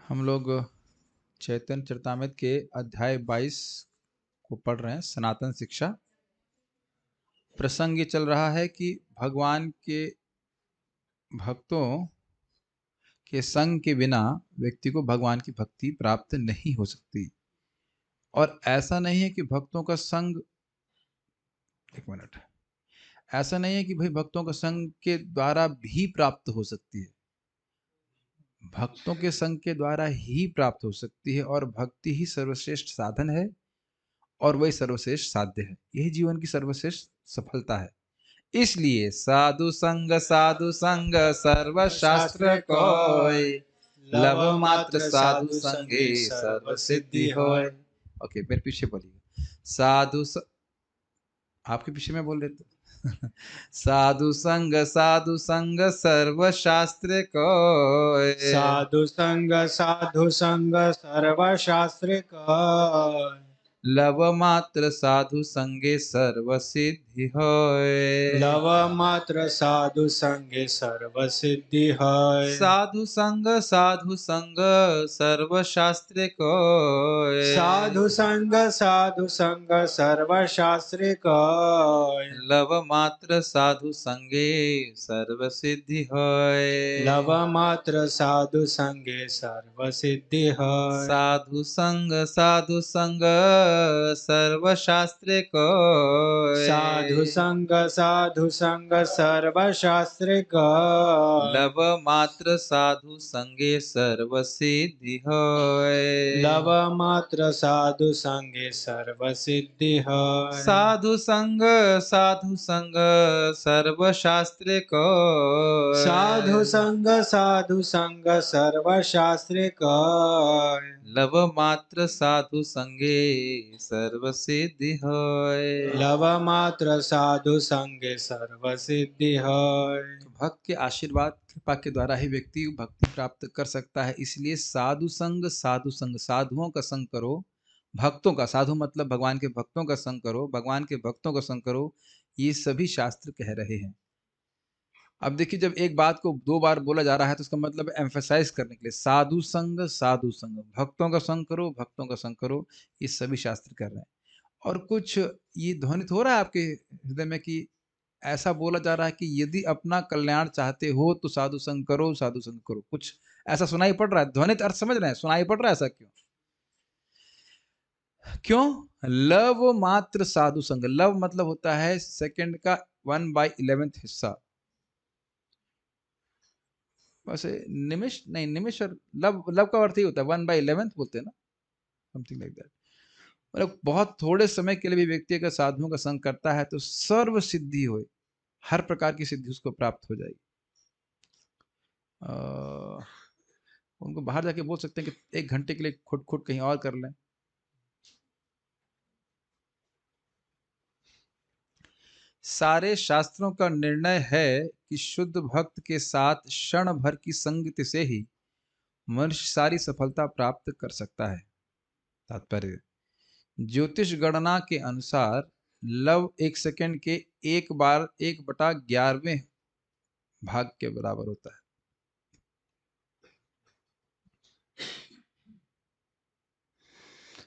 हम लोग चैतन्य चरितामृत के अध्याय 22 को पढ़ रहे हैं, सनातन शिक्षा। प्रसंग ये चल रहा है कि भगवान के भक्तों के संग के बिना व्यक्ति को भगवान की भक्ति प्राप्त नहीं हो सकती। और ऐसा नहीं है कि भक्तों का संग, एक मिनट, ऐसा नहीं है कि भाई भक्तों का संग के द्वारा भी प्राप्त हो सकती है। भक्तों के संग के द्वारा ही प्राप्त हो सकती है, और भक्ति ही सर्वश्रेष्ठ साधन है और वही सर्वश्रेष्ठ साध्य है। यही जीवन की सर्वश्रेष्ठ सफलता है। इसलिए साधु संग सर्वशास्त्र कोय, लव मात्र साधु संगे सर्व सिद्धि होय। ओके, मेरे पीछे बोलिए। आपके पीछे में बोल रहे थे। साधु संग सर्व शास्त्र कोय, साधु संग सर्व शास्त्रिक लव मात्र साधु संगे सर्व सिद्धि होय। लव मात्र साधु संगे सर्व सिद्धि है। साधु संग सर्व शास्त्र कोय, साधु संग सर्व शास्त्रिक लव मात्र साधु संगे सर्व सिद्धि होय। लव मात्र साधु संगे सर्व सिद्धि है। साधु संग सर्व शास्त्र कोय, साधु संग सर्व शास्त्रिक लव मात्र साधु संगे सर्व सिद्धि होय। लव मात्र साधु संगे सर्व सिद्धि है। साधु संग सर्व शास्त्र कोय, साधु संग सर्व शास्त्रिक लव मात्र साधु संगे सर्व सिद्धि होय। लव मात्र साधु संगे सर्व सिद्धि है। तो भक्त के आशीर्वाद कृपा के द्वारा ही व्यक्ति भक्ति प्राप्त कर सकता है। इसलिए साधु संग साधुओं का संग करो। भक्तों का, साधु मतलब भगवान के भक्तों का संग करो, भगवान के भक्तों का संग करो, ये सभी शास्त्र कह रहे हैं। अब देखिए, जब एक बात को दो बार बोला जा रहा है तो उसका मतलब एम्फेसाइज करने के लिए, साधु संग भक्तों का संग करो, भक्तों का संग करो, ये सभी शास्त्र कर रहे हैं। और कुछ ये ध्वनित हो रहा है आपके हृदय में कि ऐसा बोला जा रहा है कि यदि अपना कल्याण चाहते हो तो साधु संग करो, साधु संग करो। कुछ ऐसा सुनाई पड़ रहा है, ध्वनित अर्थ समझ रहे हैं, सुनाई पड़ रहा है ऐसा क्यों? क्यों? लव मात्र साधु संग, लव मतलब होता है सेकंड का 1/11 हिस्सा। वैसे निमिष नहीं, निमिष और लव का अर्थ ही होता है 1/11 बोलते हैं ना, समथिंग लाइक दैट। मतलब बहुत थोड़े समय के लिए भी व्यक्ति अगर साधुओं का संग करता है तो सर्व सिद्धि हो, हर प्रकार की सिद्धि उसको प्राप्त हो जाएगी। उनको बाहर जाके बोल सकते हैं कि 1 घंटे के लिए खुद खुद कहीं और कर लें। सारे शास्त्रों का निर्णय है कि शुद्ध भक्त के साथ क्षण भर की संगति से ही मनुष्य सारी सफलता प्राप्त कर सकता है। तात्पर्य, ज्योतिष गणना के अनुसार लव 1 सेकंड के 1/11वें भाग के बराबर होता है।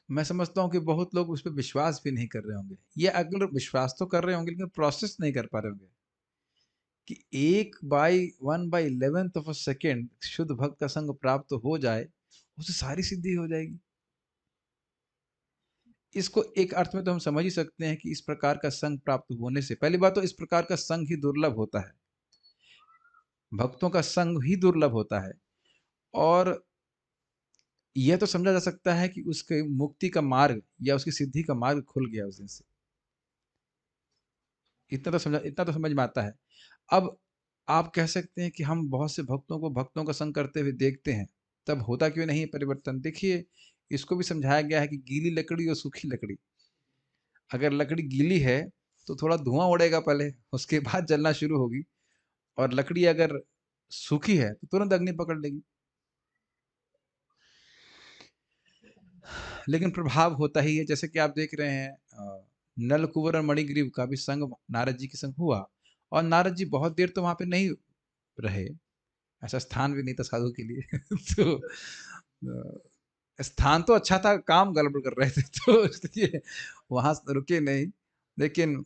मैं समझता हूं कि बहुत लोग उस पर विश्वास भी नहीं कर रहे होंगे, ये अगर विश्वास तो कर रहे होंगे लेकिन प्रोसेस नहीं कर पा रहे होंगे कि 1/1/11 शुद्ध भक्त का संग प्राप्त हो जाए, उसे सारी सिद्धि हो जाएगी। इसको एक अर्थ में तो हम समझ ही सकते हैं कि इस प्रकार का संग प्राप्त होने से पहली बात तो इस प्रकार का संग ही दुर्लभ होता है, भक्तों का संग ही दुर्लभ होता है। और यह तो समझा जा सकता है कि उसके मुक्ति का मार्ग या उसकी सिद्धि का मार्ग खुल गया उस दिन से। इतना तो समझ में आता है। अब आप कह सकते हैं कि हम बहुत से भक्तों को भक्तों का संग करते हुए देखते हैं, तब होता क्यों नहीं है परिवर्तन? देखिए, इसको भी समझाया गया है कि गीली लकड़ी और सूखी लकड़ी, अगर लकड़ी गीली है तो थोड़ा धुआं उड़ेगा पहले, उसके बाद जलना शुरू होगी। और लकड़ी अगर सूखी है तो तुरंत अग्नि पकड़ लेगी। लेकिन प्रभाव होता ही है। जैसे कि आप देख रहे हैं, नल कुंवर और मणिग्रीव का भी संग नारद जी के संग हुआ, और नारद जी बहुत देर तो वहां पे नहीं रहे, ऐसा स्थान भी नहीं था साधु के लिए। तो स्थान तो अच्छा था, काम गड़बड़ कर रहे थे तो इसलिए वहाँ रुके नहीं। लेकिन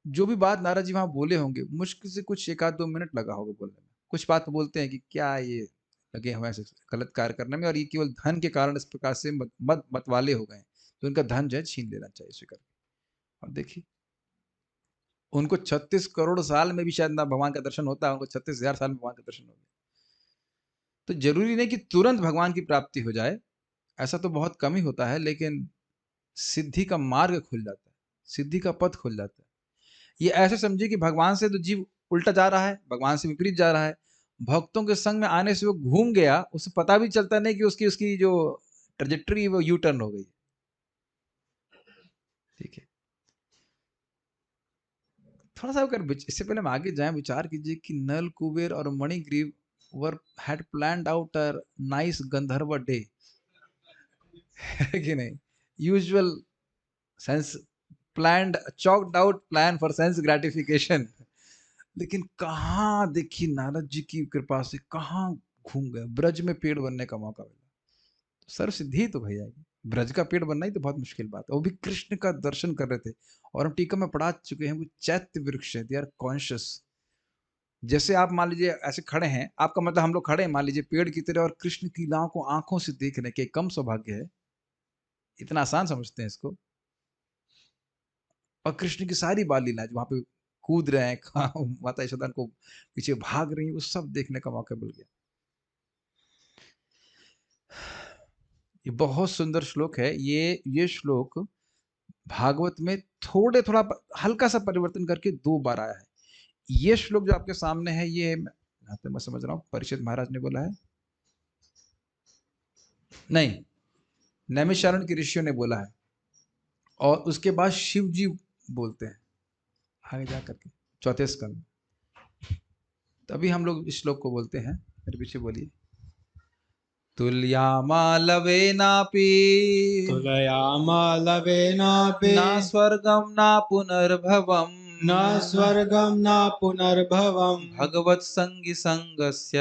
जो भी बात नारद जी वहाँ बोले होंगे, मुश्किल से कुछ 1 आध 2 मिनट लगा होगा बोलने में। कुछ बात बोलते हैं कि क्या ये लगे हुए हैं ऐसे गलत कार्य करने में और ये केवल धन के कारण इस प्रकार से मतवाले हो गए हैं। तो उनका धन जो है छीन लेना चाहिए स्वीकार। और देखिए, उनको 36 करोड़ साल में भी शायद ना भगवान का दर्शन होता है, उनको 36,000 साल में भगवान का दर्शन हो गया। तो ज़रूरी नहीं कि तुरंत भगवान की प्राप्ति हो जाए, ऐसा तो बहुत कम ही होता है, लेकिन सिद्धि का मार्ग खुल जाता है, सिद्धि का पथ खुल जाता है। ये ऐसे समझिए कि भगवान से तो जीव उल्टा जा रहा है, भगवान से विपरीत जा रहा है। भक्तों के संग में आने से वो घूम गया, उसे पता भी चलता नहीं कि उसकी उसकी जो ट्रेजेक्टरी वो यू टर्न हो गई। ठीक है, थोड़ा सा अगर इससे पहले हम आगे जाएं, विचार कीजिए कि नल कुबेर और Manigriva were had planned out a nice Gandharva day, है कि नहीं? Usual sense planned chalked out plan for sense gratification. लेकिन कहाँ देखिए नारद जी की कृपा से कहाँ घूम गए, ब्रज में पेड़ बनने का मौका मिला। तो सर्व सिद्धि तो भैया ब्रज का पेड़ बनना ही तो बहुत मुश्किल बात है, वो भी कृष्ण का दर्शन कर रहे थे। और हम टीका में पढ़ा चुके हैं वो चैत्य वृक्ष है, दे आर कॉन्शियस। जैसे आप मान लीजिए ऐसे खड़े हैं, आपका मतलब हम लोग खड़े हैं मान लीजिए पेड़ की तरह, और कृष्ण की लीलाओं को आंखों से देखने के कम सौभाग्य है, इतना आसान समझते हैं इसको। और कृष्ण की सारी बाल लीला जो वहां पे कूद रहे हैं, माता यशोदा को पीछे भाग रही है, वो सब देखने का मौका मिल गया। ये बहुत सुंदर श्लोक है। ये श्लोक भागवत में थोड़ा हल्का सा परिवर्तन करके 2 बार आया है। ये श्लोक जो आपके सामने है, ये जहाँ तक मैं समझ रहा हूँ परीक्षित महाराज ने बोला है, नहीं, नैमिषारण्य के ऋषियों ने बोला है, और उसके बाद शिव जी बोलते हैं आगे जा करके 4थे स्कंद में। तभी हम लोग इस श्लोक को बोलते हैं। मेरे पीछे बोलिए, तुल्यामालवेनापि तुलयामालवेनापि न स्वर्गं न पुनर्भवम् न स्वर्गं न पुनर्भवम् भगवत्संगी संगस्य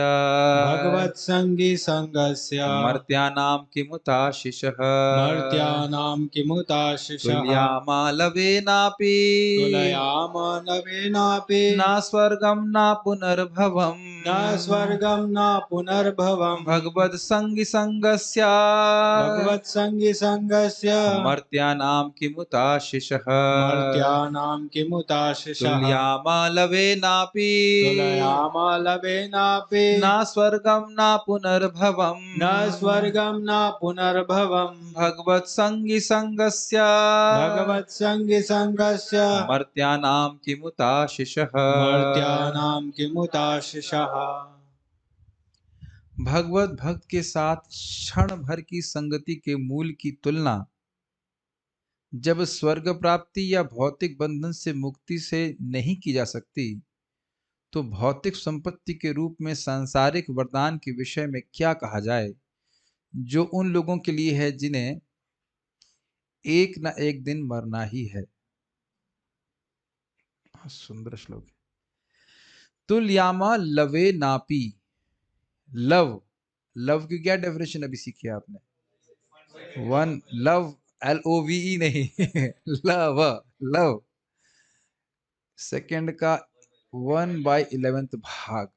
भगवत्संगी संगस्य मर्त्यानां किमुताशिषः मर्त्यानां किमुताशिषः तुल्यामालवेनापि तुलयामालवेनापि न स्वर्गं न पुनर्भवम् न स्वर्गं न पुनर्भवम् भगवत्संगी संगस्य भगवत्संगी संगस्य मर्त्यानां किमुताशिषः मर्त्यानां किमुताशिषः तुल्यामालवेनापि तुलयामालवेनापि न स्वर्गं न पुनर्भवम् न स्वर्गं न पुनर्भवम् भगवत्संगी संगस्य भगवत्संगी संगस्य मर्त्यानां किमुताशिषः मर्त्यानां किमुताशिषः भगवत भक्त के साथ क्षण भर की संगति के मूल की तुलना जब स्वर्ग प्राप्ति या भौतिक बंधन से मुक्ति से नहीं की जा सकती, तो भौतिक संपत्ति के रूप में सांसारिक वरदान के विषय में क्या कहा जाए, जो उन लोगों के लिए है जिन्हें एक न एक दिन मरना ही है। सुंदर श्लोक है। तुल्यामा लवे नापी, लव, लव की क्या डेफिनेशन अभी सीखी आपने? वन, लव, LOVE नहीं लव, लव सेकंड का 1/11 भाग।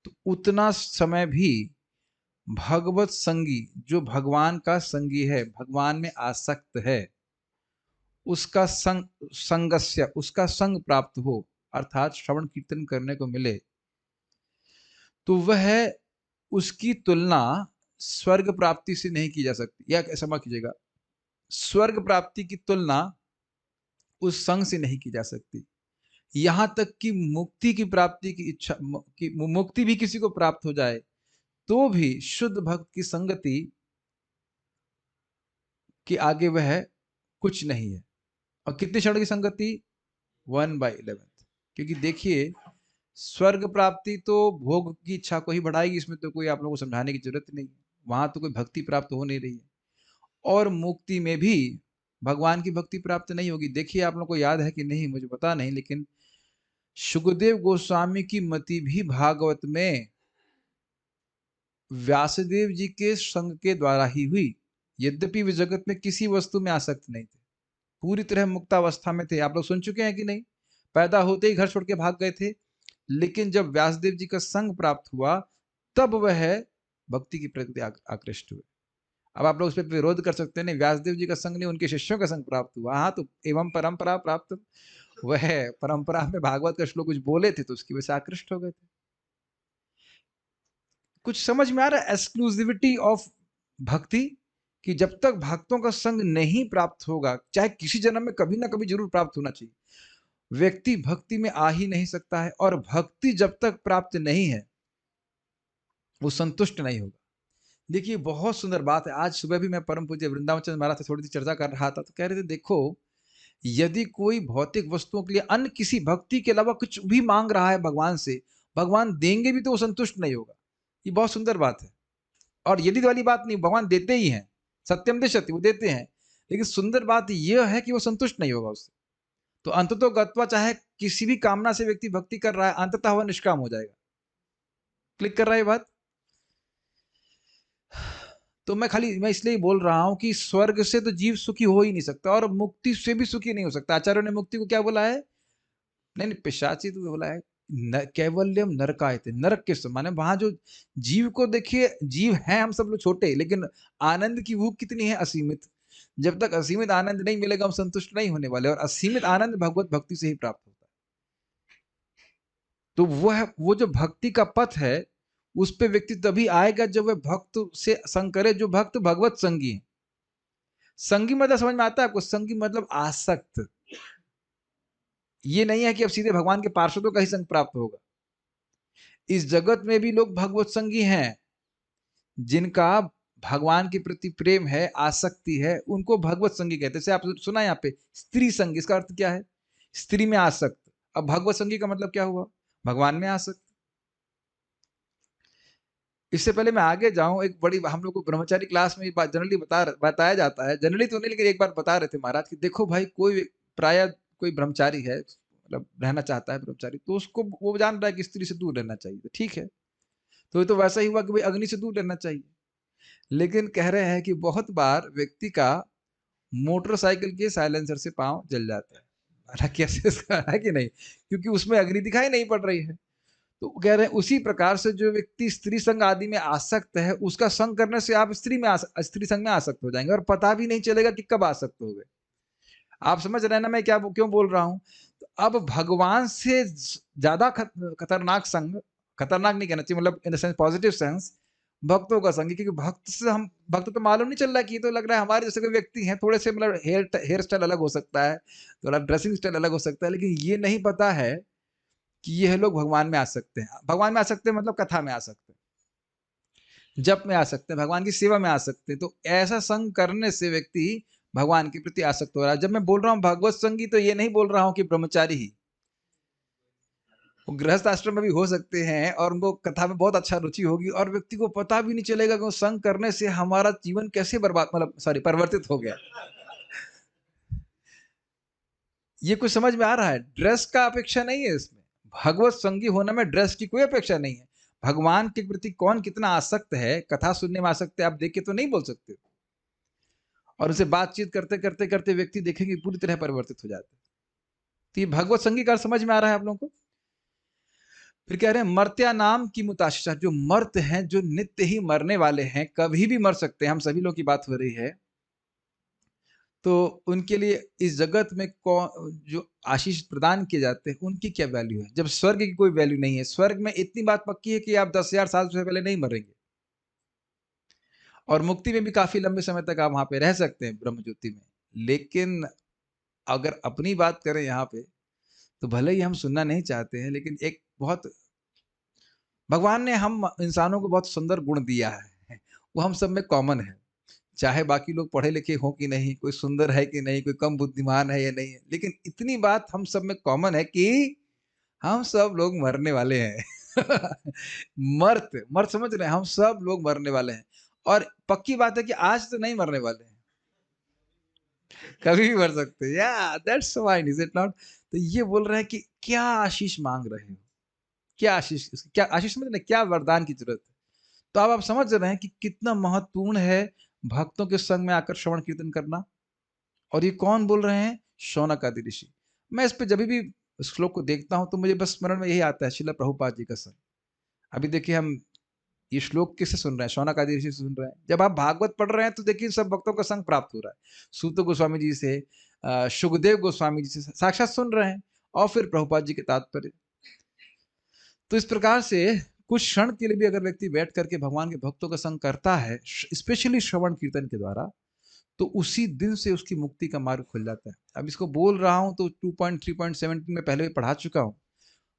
तो उतना समय भी भगवत संगी, जो भगवान का संगी है, भगवान में आसक्त है, उसका संगस्य, उसका संग प्राप्त हो, अर्थात श्रवण कीर्तन करने को मिले, तो वह उसकी तुलना स्वर्ग प्राप्ति से नहीं की जा सकती। या क्षमा कीजिएगा, स्वर्ग प्राप्ति की तुलना उस संग से नहीं की जा सकती। यहां तक कि मुक्ति की प्राप्ति की इच्छा, कि मुक्ति भी किसी को प्राप्त हो जाए, तो भी शुद्ध भक्त की संगति के आगे वह कुछ नहीं है। और कितने क्षण की संगति? 1/11। क्योंकि देखिए, स्वर्ग प्राप्ति तो भोग की इच्छा को ही बढ़ाएगी, इसमें तो कोई आप लोगों को समझाने की जरूरत नहीं है, वहां तो कोई भक्ति प्राप्त हो नहीं रही है। और मुक्ति में भी भगवान की भक्ति प्राप्त नहीं होगी। देखिए, आप लोगों को याद है कि नहीं मुझे पता नहीं, लेकिन सुखदेव गोस्वामी की मति भी भागवत में व्यासदेव जी के संग के द्वारा ही हुई। यद्यपि वे जगत में किसी वस्तु में आसक्त नहीं थे, पूरी तरह मुक्तावस्था में थे। आप लोग सुन चुके हैं कि नहीं? पैदा होते ही घर छोड़ के भाग गए थे, लेकिन जब व्यासदेव जी का संग प्राप्त हुआ तब वह भक्ति के प्रति आकृष्ट हुए। अब आप लोग उस पर विरोध कर सकते हैं, नहीं व्यासदेव जी का संग नहीं, उनके शिष्यों का संग प्राप्त हुआ। हाँ, तो एवं परंपरा प्राप्त, वह परंपरा में भागवत का श्लोक कुछ बोले थे तो उसकी वजह से आकृष्ट हो गए थे। कुछ समझ में आ रहा है एक्सक्लूसिविटी ऑफ भक्ति, कि जब तक भक्तों का संग नहीं प्राप्त होगा, चाहे किसी जन्म में कभी ना कभी जरूर प्राप्त होना चाहिए, व्यक्ति भक्ति में आ ही नहीं सकता है। और भक्ति जब तक प्राप्त नहीं है वो संतुष्ट नहीं होगा। देखिए बहुत सुंदर बात है, आज सुबह भी मैं परम पूज्य वृंदावन चंद्र महाराज से थोड़ी सी चर्चा कर रहा था, तो कह रहे थे देखो यदि कोई भौतिक वस्तुओं के लिए अन्य किसी भक्ति के अलावा कुछ भी मांग रहा है भगवान से, भगवान देंगे भी तो वो संतुष्ट नहीं होगा। ये बहुत सुंदर बात है। और यदि वाली बात नहीं, भगवान देते ही हैं, सत्यम दिशति, वो देते हैं, लेकिन सुंदर बात यह है कि वो संतुष्ट नहीं होगा उससे। तो अंततो गत्वा चाहे किसी भी कामना से व्यक्ति भक्ति कर रहा है, अंततः वह निष्काम हो जाएगा। क्लिक कर रहा है ये बात? तो मैं इसलिए बोल रहा हूं कि स्वर्ग से तो जीव सुखी हो ही नहीं सकता और मुक्ति से भी सुखी नहीं हो सकता। आचार्यों ने मुक्ति को क्या बोला है? नहीं नहीं, पिशाची तो बोला है कैवल्यम नरकायते, नरक के माने वहां जो जीव को देखिए, जीव है हम सब लोग छोटे, लेकिन आनंद की भूख कितनी है? असीमित। जब तक असीमित आनंद नहीं मिलेगा हम संतुष्ट नहीं होने वाले, और असीमित आनंद भगवत भक्ति से ही प्राप्त होता है। तो वो जो भक्ति का पथ है उस पे व्यक्ति तभी आएगा जब वह भक्त से संग करे, जो भक्त भगवत संगी है। संगी मतलब समझ में आता है आपको? संगी मतलब आसक्त। ये नहीं है कि अब सीधे भगवान के पार्षदों का ही संग प्राप्त होगा। इस जगत में भी लोग भगवत संगी हैं, जिनका भगवान के प्रति प्रेम है, आसक्ति है, उनको भगवत संगी कहते हैं। जैसे आप सुना यहाँ पे स्त्री संग, इसका अर्थ क्या है? स्त्री में आसक्त। अब भगवत संगी का मतलब क्या हुआ? भगवान में आसक्त। इससे पहले मैं आगे जाऊं, एक बड़ी, हम लोग को ब्रह्मचारी क्लास में बात जनरली बताया जाता है, जनरली तो नहीं लेकिन एक बार बता रहे थे महाराज कि देखो भाई, कोई प्राय कोई ब्रह्मचारी है, मतलब रहना चाहता है ब्रह्मचारी, तो उसको वो जान रहा है कि स्त्री से दूर रहना चाहिए, तो ठीक है, तो ये तो वैसा ही हुआ कि भाई अग्नि से दूर रहना चाहिए। लेकिन कह रहे हैं कि बहुत बार व्यक्ति का मोटरसाइकिल के साइलेंसर से पांव जल जाता है। हालांकि ऐसे इसका है कि नहीं, क्योंकि उसमें अग्नि दिखाई नहीं पड़ रही है। तो कह रहे हैं उसी प्रकार से जो व्यक्ति स्त्री संग आदि में आसक्त है, उसका संग करने से आप स्त्री संग में आसक्त हो जाएंगे और पता भी नहीं चलेगा कि कब आसक्त हो गए। आप समझ रहे हैं ना मैं क्या क्यों बोल रहा हूं? तो अब भगवान से ज्यादा खतरनाक संग, खतरनाक नहीं कहना चाहिए, मतलब in the sense positive sense, भक्तों का संग। क्योंकि भक्त तो मालूम नहीं चल रहा है कि ये तो लग रहा है हमारे जैसे कोई व्यक्ति हैं, थोड़े से मतलब हेयर स्टाइल अलग हो सकता है, थोड़ा ड्रेसिंग स्टाइल अलग हो सकता है, लेकिन ये नहीं पता है कि यह लोग भगवान में आ सकते हैं। भगवान में आ सकते हैं मतलब कथा में आ सकते हैं, जप में आ सकते हैं, भगवान की सेवा में आ सकते हैं। तो ऐसा संग करने से व्यक्ति भगवान के प्रति आसक्त हो रहा है। जब मैं बोल रहा हूं भगवत संगी, तो ये नहीं बोल रहा हूं कि ब्रह्मचारी ही, वो गृहस्थ आश्रम में भी हो सकते हैं और उनको कथा में बहुत अच्छा रुचि होगी और व्यक्ति को पता भी नहीं चलेगा कि संग करने से हमारा जीवन कैसे बर्बाद, मतलब सॉरी, परिवर्तित हो गया। ये कुछ समझ में आ रहा है? ड्रेस का अपेक्षा नहीं है इसमें, भगवत संगी होने में ड्रेस की कोई अपेक्षा नहीं है। भगवान के प्रति कौन कितना आसक्त है, कथा सुनने में आसक्त है, आप देख के तो नहीं बोल सकते। और उनसे बातचीत करते करते करते व्यक्ति देखेंगे पूरी तरह परिवर्तित हो जाते हैं। तो ये भगवत संगी का समझ में आ रहा है आप लोगों को? फिर कह रहे हैं मर्त्या नाम की मुताशिशा, जो मर्त हैं, जो नित्य ही मरने वाले हैं, कभी भी मर सकते हैं, हम सभी लोग की बात हो रही है, तो उनके लिए इस जगत में जो आशीष प्रदान किए जाते हैं उनकी क्या वैल्यू है, जब स्वर्ग की कोई वैल्यू नहीं है। स्वर्ग में इतनी बात पक्की है कि आप 10,000 साल से पहले नहीं मरेंगे, और मुक्ति में भी काफी लंबे समय तक आप वहां पे रह सकते हैं ब्रह्म ज्योति में। लेकिन अगर अपनी बात करें यहाँ पे, तो भले ही हम सुनना नहीं चाहते हैं, लेकिन एक बहुत, भगवान ने हम इंसानों को बहुत सुंदर गुण दिया है, वो हम सब में कॉमन है। चाहे बाकी लोग पढ़े लिखे हों कि नहीं, कोई सुंदर है कि नहीं, कोई कम बुद्धिमान है या नहीं है, लेकिन इतनी बात हम सब में कॉमन है कि हम सब लोग मरने वाले हैं। मर्त मर्त समझ रहे हैं? हम सब लोग मरने वाले हैं, और पक्की बात है कि आज तो नहीं मरने वाले हैं, कभी भी मर सकते हैं। या that's fine, is it not? तो ये बोल रहे हैं कि क्या आशीष मांग रहे हो, क्या आशीष, क्या आशीष मतलब क्या वरदान की जरूरत है? तो अब आप समझ रहे हैं कि कितना महत्वपूर्ण है भक्तों के संग में आकर श्रवण कीर्तन करना। और ये कौन बोल रहे हैं? शौनक आदि ऋषि। मैं इस पे जब भी श्लोक को देखता हूं तो मुझे बस स्मरण में यही आता है, श्रील प्रभुपाद जी का संग। अभी देखिए हम ये श्लोक किससे सुन रहे हैं? शौनक आदि ऋषि से सुन रहे हैं। जब आप भागवत पढ़ रहे हैं तो देखिए सब भक्तों का संग प्राप्त हो रहा है। सूत गोस्वामी जी से, सुखदेव गोस्वामी जी से साक्षात सुन रहे हैं, और फिर प्रभुपाद जी के तात्पर्य। तो इस प्रकार से कुछ क्षण के लिए भी अगर व्यक्ति बैठ करके भगवान के भक्तों का संग करता है, स्पेशली श्रवण कीर्तन के द्वारा, तो उसी दिन से उसकी मुक्ति का मार्ग खुल जाता है। अब इसको बोल रहा हूं तो 2.3.17 में पहले भी पढ़ा चुका हूं,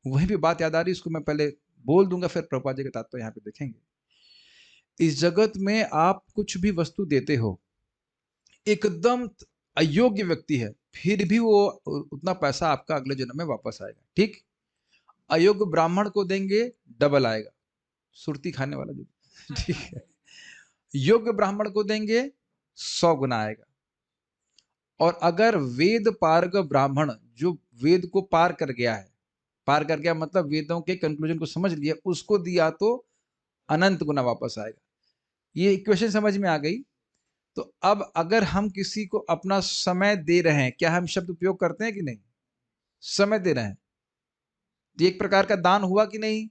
वहीं भी बात याद आ रही, इसको मैं पहले बोल दूंगा, फिर प्रभुपाद जी के तात्पर्य यहाँ पे देखेंगे। इस जगत में आप कुछ भी वस्तु देते हो, एकदम अयोग्य व्यक्ति है, फिर भी वो उतना पैसा आपका अगले जन्म में वापस आएगा। ठीक, अयोग्य ब्राह्मण को देंगे, डबल आएगा, सुरती खाने वाला जो ठीक है। योग्य ब्राह्मण को देंगे, 100 गुना आएगा। और अगर वेद पारग ब्राह्मण, जो वेद को पार कर गया है, पार कर गया मतलब वेदों के कंक्लूजन को समझ लिया, उसको दिया तो अनंत गुना वापस आएगा। ये इक्वेशन समझ में आ गई। तो अब अगर हम किसी को अपना समय दे रहे हैं, क्या हम शब्द उपयोग करते हैं कि नहीं? समय दे रहे हैं, ये एक प्रकार का दान हुआ कि नहीं?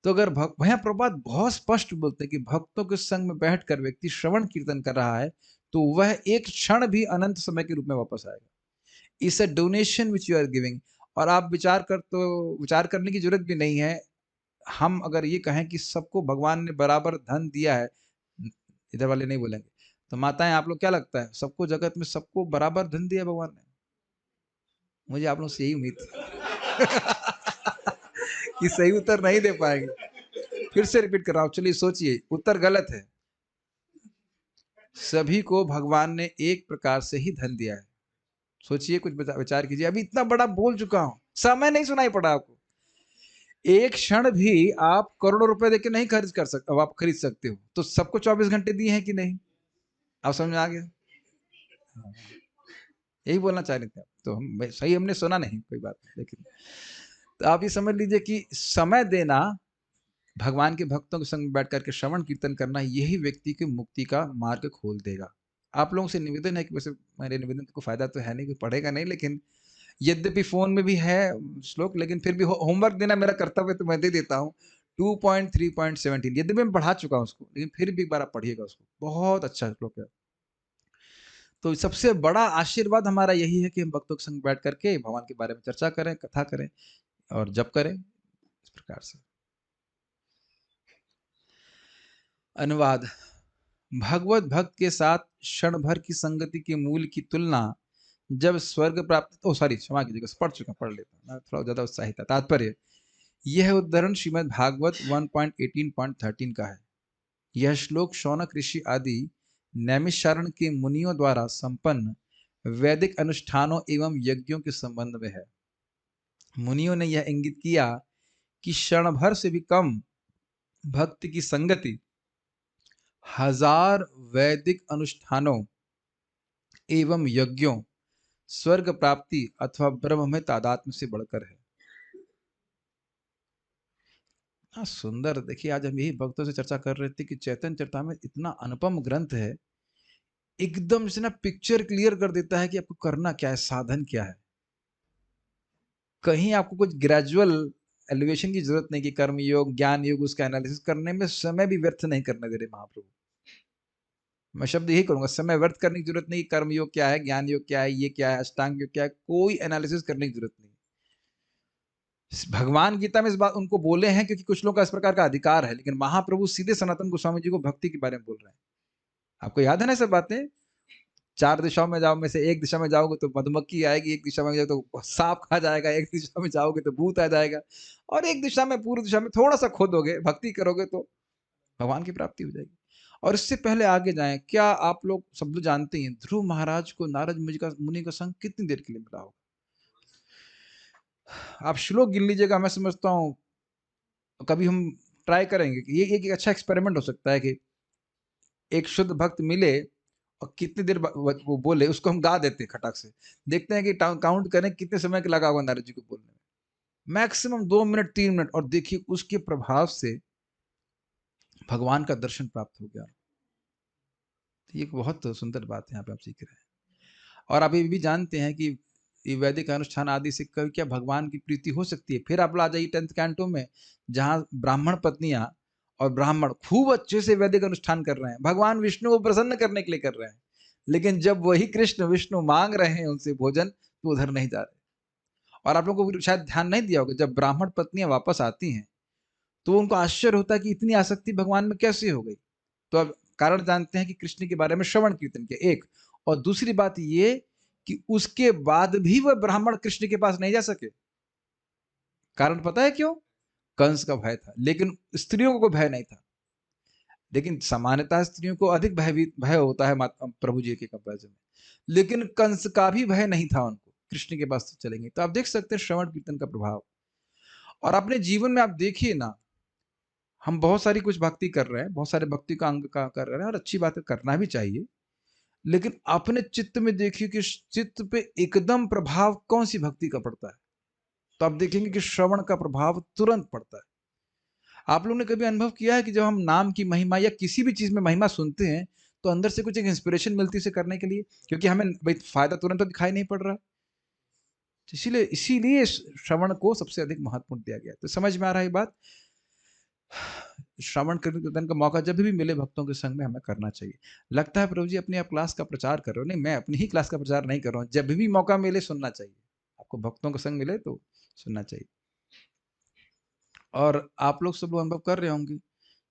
तो अगर भैया प्रभुपाद बहुत स्पष्ट बोलते हैं कि भक्तों के संग में बैठकर व्यक्ति श्रवण कीर्तन कर रहा है, तो वह एक क्षण भी अनंत समय के रूप में वापस आएगा। It's a donation which you are giving. और आप विचार करने की जरूरत भी नहीं है। हम अगर ये कहें कि सबको भगवान ने बराबर धन दिया है, इधर वाले नहीं बोलेंगे, तो माताएं आप लोग क्या लगता है, सबको जगत में सबको बराबर धन दिया भगवान ने? मुझे आप लोग से यही उम्मीद थी कि सही उत्तर नहीं दे पाएंगे। फिर से रिपीट कर रहा हूं, चलिए सोचिए, उत्तर गलत है। सभी को भगवान ने एक प्रकार से ही धन दिया है। सोचिए, कुछ विचार कीजिए। अभी इतना बड़ा बोल चुका हूं, समय नहीं सुनाई पड़ा आपको। एक क्षण भी आप करोड़ों रुपए देके नहीं खर्च कर सकते, आप खरीद सकते हो, तो सबको 24 घंटे दिए हैं कि नहीं? आप समझ में आ गया? हाँ, यही बोलना चाह रहे थे आप। तो हम सही हमने सुना नहीं, कोई बात नहीं, लेकिन तो आप ये समझ लीजिए कि समय देना, भगवान के भक्तों के संग बैठ करके श्रवण कीर्तन करना, यही व्यक्ति की मुक्ति का मार्ग खोल देगा। आप लोगों से निवेदन है कि, वैसे मेरे निवेदन को फायदा तो है नहीं, कोई पढ़ेगा नहीं, लेकिन यद्यपि फोन में भी है श्लोक, लेकिन फिर भी होमवर्क देना मेरा कर्तव्य, तो मैं दे देता हूँ। 2.3.17, यद्यपि मैं पढ़ा चुका हूँ उसको, लेकिन फिर भी एक बार आप पढ़िएगा उसको, बहुत अच्छा श्लोक है। तो सबसे बड़ा आशीर्वाद हमारा यही है कि हम भक्तों के संग बैठ करके भगवान के बारे में चर्चा करें, कथा करें और जप करें, इस प्रकार से। अनुवाद। भगवत भक्त के साथ क्षण भर की संगति के मूल की तुलना जब स्वर्ग प्राप्त, ओ सॉरी, क्षमा कीजिएगा, पढ़ लेता, थोड़ा ज्यादा उत्साहित था। तात्पर्य, यह उद्धरण श्रीमद् भागवत 1.18.13 का है। यह श्लोक शौनक ऋषि आदि नैमिषारण्य के मुनियों द्वारा संपन्न वैदिक अनुष्ठानों एवं यज्ञों के संबंध में है। मुनियों ने यह इंगित किया कि क्षण भर से भी कम भक्त की संगति 1000 वैदिक अनुष्ठानों एवं यज्ञों, स्वर्ग प्राप्ति अथवा ब्रह्म में तादात्म्य से बढ़कर है। हाँ, सुंदर। देखिए, आज हम यही भक्तों से चर्चा कर रहे थे कि चैतन्य चरितामृत इतना अनुपम ग्रंथ है, एकदम से ना पिक्चर क्लियर कर देता है कि आपको करना क्या है, साधन क्या है। कहीं आपको कुछ ग्रेजुअल एलिवेशन की जरूरत नहीं कि कर्म योग, ज्ञान योग, उसका एनालिसिस करने में समय भी व्यर्थ नहीं करने दे रहे महाप्रभु। मैं शब्द यही करूंगा, समय व्यर्थ करने की जरूरत नहीं। कर्म योग क्या है, ज्ञान योग क्या है, ये क्या है, अष्टांग योग क्या है, कोई एनालिसिस करने की जरूरत नहीं। भगवान गीता में इस बात उनको बोले हैं क्योंकि कुछ लोगों का इस प्रकार का अधिकार है, लेकिन महाप्रभु सीधे सनातन गोस्वामी जी को भक्ति के बारे में बोल रहे हैं। आपको याद है ना सब बातें? 4 दिशाओं में जाओ में से एक दिशा में जाओगे तो मधुमक्खी आएगी, एक दिशा में जाओ तो सांप खा जाएगा, एक दिशा में जाओगे तो भूत आ जाएगा, और एक दिशा में, पूर्व दिशा में थोड़ा सा खोदोगे, भक्ति करोगे तो भगवान की प्राप्ति हो जाएगी। और इससे पहले आगे जाएं, क्या आप लोग सब लोग जानते हैं ध्रुव महाराज को नारद मुनि का संग कितनी देर के लिए मिला होगा? आप श्लोक गिन लीजिएगा। मैं समझता हूँ कभी हम ट्राई करेंगे कि ये एक अच्छा एक्सपेरिमेंट हो सकता है कि एक शुद्ध भक्त मिले और कितनी देर वो बोले, उसको हम गा देते खटाक से, देखते हैं कि काउंट करें कितने समय के लगा होगा नारद जी को बोलने में। मैक्सिमम 2 मिनट 3 मिनट, और देखिए उसके प्रभाव से भगवान का दर्शन प्राप्त हो गया। तो ये एक बहुत सुंदर बात यहाँ पे आप सीख रहे हैं। और आप ये भी जानते हैं कि ये वैदिक अनुष्ठान आदि से कभी क्या भगवान की प्रीति हो सकती है। फिर आप ला जाइए 10th कैंटो में, जहाँ ब्राह्मण पत्नियां और ब्राह्मण खूब अच्छे से वैदिक अनुष्ठान कर रहे हैं, भगवान विष्णु को प्रसन्न करने के लिए कर रहे हैं, लेकिन जब वही कृष्ण विष्णु मांग रहे हैं उनसे भोजन, तो उधर नहीं जा रहे। और आप लोगों को शायद ध्यान नहीं दिया होगा, जब ब्राह्मण पत्नियां वापस आती हैं तो उनको आश्चर्य होता है कि इतनी आसक्ति भगवान में कैसे हो गई। तो अब कारण जानते हैं कि कृष्ण के बारे में श्रवण कीर्तन किया एक, और दूसरी बात ये कि उसके बाद भी वह ब्राह्मण कृष्ण के पास नहीं जा सके। कारण पता है क्यों? कंस का भय था, लेकिन स्त्रियों को भय नहीं था। लेकिन सामान्यतः स्त्रियों को अधिक भय होता है प्रभु जी के कंपैरिजन में, लेकिन कंस का भी भय नहीं था उनको, कृष्ण के पास तो चलेंगे। तो आप देख सकते हैं श्रवण कीर्तन का प्रभाव। और अपने जीवन में आप देखिए ना, हम बहुत सारी कुछ भक्ति कर रहे हैं, बहुत सारे भक्ति का अंग का कर रहे हैं, और अच्छी बात है, करना भी चाहिए। लेकिन अपने चित्त में देखिए कि चित्त पे एकदम प्रभाव कौन सी भक्ति का पड़ता है। तो आप देखेंगे कि श्रवण का प्रभाव तुरंत पड़ता है। आप लोगों ने कभी अनुभव किया है कि जब हम नाम की महिमा या किसी भी चीज में महिमा सुनते हैं, तो अंदर से कुछ एक इंस्पिरेशन मिलती है इसे करने के लिए, क्योंकि हमें भाई फायदा तुरंत तो दिखाई नहीं पड़ रहा है। इसीलिए इसीलिए श्रवण को सबसे अधिक महत्वपूर्ण दिया गया। तो समझ में आ रहा है ये बात? श्रवण कीर्तन का मौका जब भी मिले भक्तों के संग में हमें करना चाहिए। लगता है प्रभु जी अपनी आप क्लास का प्रचार कर रहे हो। नहीं, मैं अपनी ही क्लास का प्रचार नहीं कर रहा हूँ, जब भी मौका मिले सुनना चाहिए। आपको भक्तों का संग मिले तो सुनना चाहिए। और आप लोग सब लोग अनुभव कर रहे होंगे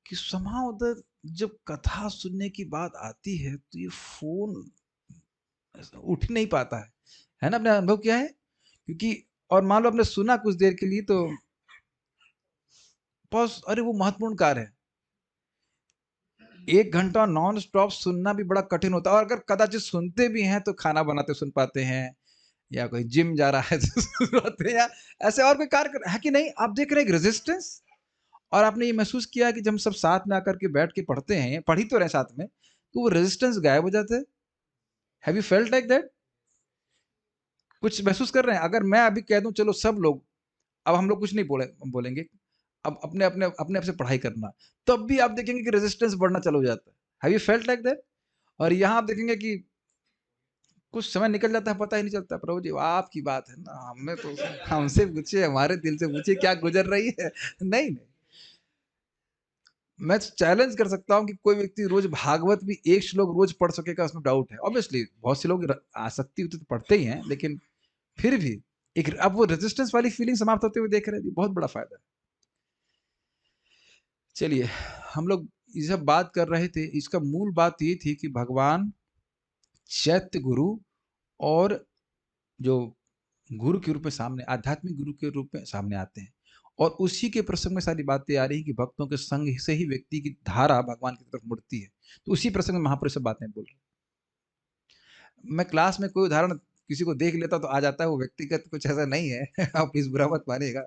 कि somehow उधर जब कथा सुनने की बात आती है तो ये फोन उठ ही नहीं पाता है ना? आपने अनुभव किया है? क्योंकि और मान लो आपने सुना कुछ देर के लिए, तो बस अरे वो महत्वपूर्ण कार्य है, 1 घंटा नॉन स्टॉप सुनना भी बड़ा कठिन होता है। और अगर कदाचित सुनते भी हैं तो खाना बनाते सुन पाते हैं, या कोई जिम जा रहा है तो सुन पाते हैं, या ऐसे और कोई कार्य है कि नहीं? आप देख रहे हैं रेजिस्टेंस। और आपने ये महसूस किया कि जब हम सब साथ में आकर के बैठ के पढ़ते हैं, पढ़ ही तो रहे साथ में, तो वो रेजिस्टेंस गायब हो जाता है। Have you felt like that? कुछ महसूस कर रहे हैं? अगर मैं अभी कह दूं चलो सब लोग, अब हम लोग कुछ नहीं बोलेंगे, अब अपने अपने अपने आप से पढ़ाई करना, तब भी आप देखेंगे कि रेजिस्टेंस बढ़ना चालू हो जाता है। Have you felt like that? और यहाँ आप देखेंगे कि कुछ समय निकल जाता है, पता ही नहीं चलता। प्रभु जी आपकी बात है ना, हमें तो हमसे पूछिए, हमारे दिल से पूछिए क्या गुजर रही है। नहीं नहीं, मैं चैलेंज कर सकता हूँ कि कोई व्यक्ति रोज भागवत भी एक श्लोक रोज पढ़ सकेगा, उसमें डाउट है। ऑब्वियसली बहुत से लोग आसक्ति होती तो पढ़ते ही हैं, लेकिन फिर भी एक अब वो रेजिस्टेंस वाली फीलिंग समाप्त होते हुए देख रहे हैं, बहुत बड़ा फायदा है। चलिए, हम लोग ये सब बात कर रहे थे, इसका मूल बात ये थी कि भगवान चैत्य गुरु, और जो गुरु के रूप में सामने, आध्यात्मिक गुरु के रूप में सामने आते हैं, और उसी के प्रसंग में सारी बातें आ रही हैं कि भक्तों के संग से ही व्यक्ति की धारा भगवान की तरफ मुड़ती है। तो उसी प्रसंग में महापुरुष सब बातें बोल रहे हैं। मैं क्लास में कोई उदाहरण किसी को देख लेता तो आ जाता है, वो व्यक्तिगत कुछ ऐसा नहीं है। आप प्लीज बुरा मत मानिएगा।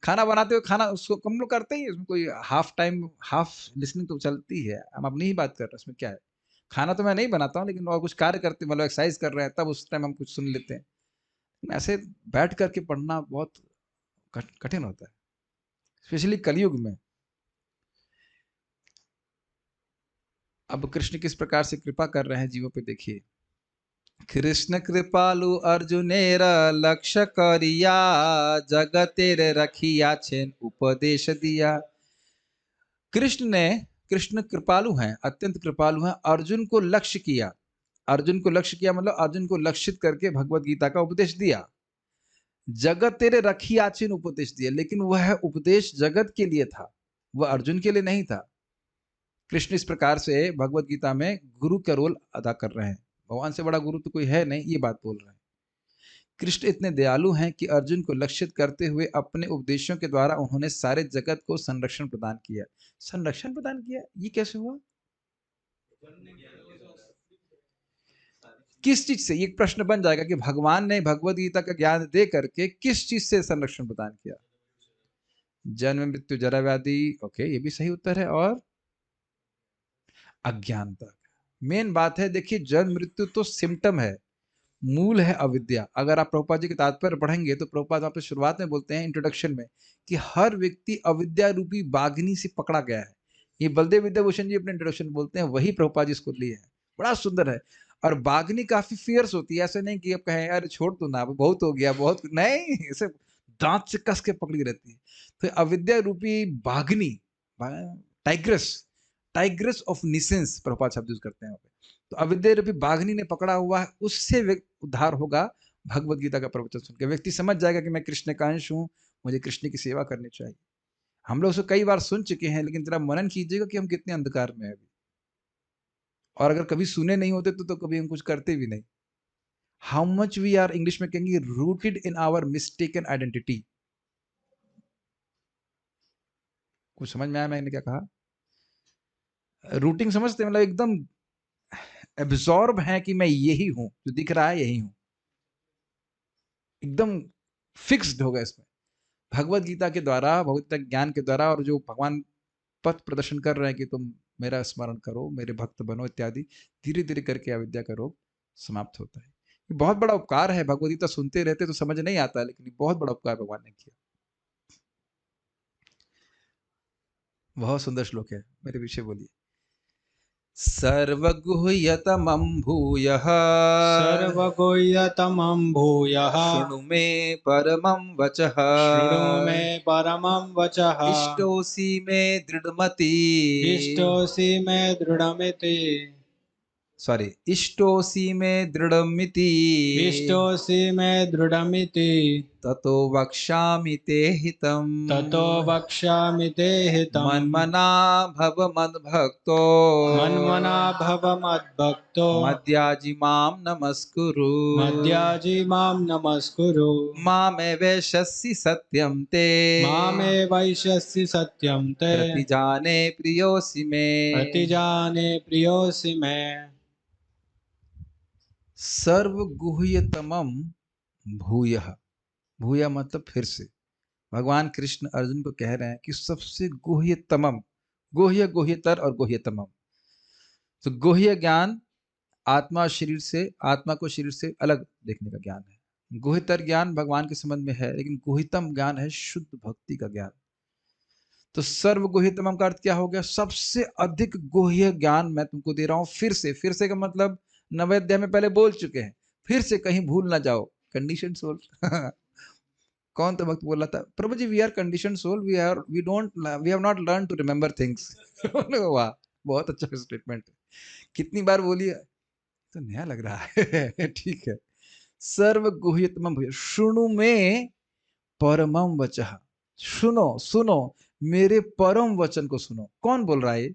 खाना बनाते हुए, खाना उसको हम लोग करते ही हैं, उसमें कोई हाफ टाइम हाफ लिसनिंग तो चलती है। हम अपनी ही बात कर रहे हैं, उसमें क्या है? खाना तो मैं नहीं बनाता हूँ, लेकिन और कुछ कार्य करते, मतलब एक्सरसाइज कर रहे हैं, तब उस टाइम हम कुछ सुन लेते हैं। ऐसे बैठ करके पढ़ना बहुत कठिन होता है, स्पेशली कलयुग में। अब कृष्ण किस प्रकार से कृपा कर रहे हैं जीवों पे, देखिए। कृष्ण कृपालु अर्जुनेर लक्ष्य करिया, जगतेर रखिया छेन उपदेश दिया। कृष्ण कृपालु हैं, अत्यंत कृपालु हैं। अर्जुन को लक्ष्य किया, अर्जुन को लक्ष्य किया मतलब अर्जुन को लक्षित करके भगवत गीता का उपदेश दिया। जगत तेरे रखिया छेन उपदेश दिया, लेकिन वह उपदेश जगत के लिए था, वह अर्जुन के लिए नहीं था। कृष्ण इस प्रकार से भगवत गीता में गुरु का रोल अदा कर रहे हैं। भगवान से बड़ा गुरु तो कोई है नहीं, ये बात बोल रहे हैं। कृष्ण इतने दयालु हैं कि अर्जुन को लक्षित करते हुए अपने उपदेशों के द्वारा उन्होंने सारे जगत को संरक्षण प्रदान किया। संरक्षण प्रदान किया, ये कैसे हुआ? किस चीज से? ये प्रश्न बन जाएगा कि भगवान ने भगवत गीता का ज्ञान दे करके किस चीज से संरक्षण प्रदान किया? जन्म मृत्यु जरा व्याधि, ओके, ये भी सही उत्तर है। और अज्ञानता, मेन बात है। देखिए, जन्म मृत्यु तो सिम्टम है, मूल है अविद्या। अगर आप प्रभुपाद जी के तात्पर्य पढ़ेंगे तो प्रभुपाद वहां पे शुरुआत में बोलते हैं, इंट्रोडक्शन में, कि हर व्यक्ति अविद्या रूपी बागनी से पकड़ा गया है। ये बलदेव विद्याभूषण जी अपने इंट्रोडक्शन में बोलते हैं, वही प्रभुपाद जी इसको लिए हैं। बड़ा सुंदर है। और बागनी काफी फियर्स होती है, ऐसे नहीं कि अब कहें अरे छोड़ दो ना, अब बहुत हो गया, बहुत नहीं, ऐसे दांत से कस के पकड़ी रहती है। तो अविद्या रूपी बागनी, टाइग्रस, टाइग्रस ऑफ निसेंस प्रभुपाद शब्द यूज करते हैं वहाँ पे। तो अविद्या रूपी बाघनी ने पकड़ा हुआ है, उससे उद्धार होगा। भगवत गीता का प्रवचन सुन के व्यक्ति समझ जाएगा कि मैं कृष्ण का अंश हूँ, मुझे कृष्ण की सेवा करनी चाहिए। हम लोग उसे कई बार सुन चुके हैं, लेकिन जरा मनन कीजिएगा कि हम कितने अंधकार में हैं अभी। और अगर कभी सुने नहीं होते तो कभी हम कुछ करते भी नहीं। How much we are, English में कहेंगे, rooted in our mistaken identity. कुछ समझ में आया मैंने क्या कहा? रूटिंग समझते, मतलब एकदम एब्जॉर्ब है कि मैं यही हूं, जो दिख रहा है यही हूं, एकदम फिक्स्ड हो गया इसमें। भगवत गीता के द्वारा, भगवत गीता ज्ञान के द्वारा, और जो भगवान पथ प्रदर्शन कर रहे हैं कि तुम मेरा स्मरण करो, मेरे भक्त बनो इत्यादि, धीरे धीरे करके अविद्या का रोग समाप्त होता है। ये बहुत बड़ा उपकार है। भगवत गीता सुनते रहते तो समझ नहीं आता, लेकिन ये बहुत बड़ा उपकार भगवान ने किया। बहुत सुंदर श्लोक है, मेरे पीछे बोलिए। सर्वगुह्यतमं भूयः सर्वगुह्यतमं भूयः शृणु मे परमं वचः शृणु मे परमं वचः इष्टोऽसि मे दृढमति इष्टोऽसि मे दृढमिति सॉरी इष्टोऽसि मे दृढमिति इष्टोऽसि मे दृढमिति ततो वक्ष्यामि ते हितम् ततो वक्ष्यामि ते हितम् मन्मना भव मद्भक्तो मन्मना भव मद्भक्तो मद्याजी मां नमस्कुरु मद्याजी मां नमस्कुरु मामेवैष्यसि सत्यं ते मामेवैष्यसि सत्यं ते प्रतिजाने प्रियोऽसि मे प्रतिजाने प्रियोऽसि मे। सर्वगुह्यतमं भूयः, भूया मतलब फिर से। भगवान कृष्ण अर्जुन को कह रहे हैं कि सबसे गुह्यतमम, गुह्य, गुह्यतर और गुह्यतमम। तो गुह्य ज्ञान आत्मा शरीर से, आत्मा को शरीर से अलग देखने का ज्ञान है। गुह्यतर ज्ञान भगवान के संबंध में है, लेकिन गुह्यतम ज्ञान है शुद्ध भक्ति का ज्ञान। तो सर्व गुह्यतमम का अर्थ क्या हो गया? सबसे अधिक गुह्य ज्ञान मैं तुमको दे रहा हूं। फिर से का मतलब नवे अध्याय में पहले बोल चुके हैं, फिर से कहीं भूल ना जाओ। कंडीशन सोल कौन तो भक्त बोल रहा था, प्रभु जी we are condition soul, we have not learn to remember things. वाह, बहुत अच्छा स्टेटमेंट है। कितनी बार बोलिए, तो नया लग रहा है। ठीक है। सर्व गुह्यतमम भूय शृणु में परमम वचः, सुनो सुनो मेरे परम वचन को सुनो। कौन बोल रहा है ये?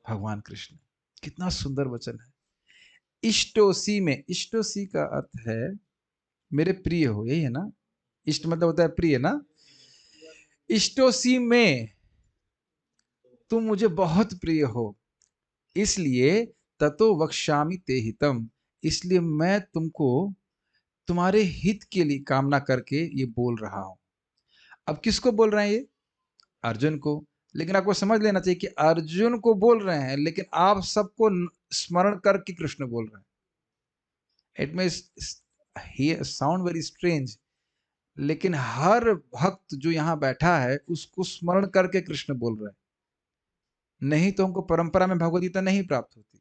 भगवान कृष्ण। कितना सुंदर वचन है। इष्टोसी में, इष्टोसी का अर्थ है मेरे प्रिय हो, यही है ना? इष्ट मतलब होता है प्रिय ना? इष्टोसी में तुम मुझे बहुत प्रिय हो, इसलिए ततो वक्ष्यामि ते हितम, इसलिए मैं तुमको तुम्हारे हित के लिए कामना करके ये बोल रहा हूं। अब किसको बोल रहे हैं ये? अर्जुन को। लेकिन आपको समझ लेना चाहिए कि अर्जुन को बोल रहे हैं, लेकिन आप सबको स्मरण करके कृष्ण बोल रहे हैं। It may sound very strange, लेकिन हर भक्त जो यहां बैठा है उसको स्मरण करके कृष्ण बोल रहे हैं। नहीं तो हमको परंपरा में भगवद गीता नहीं प्राप्त होती।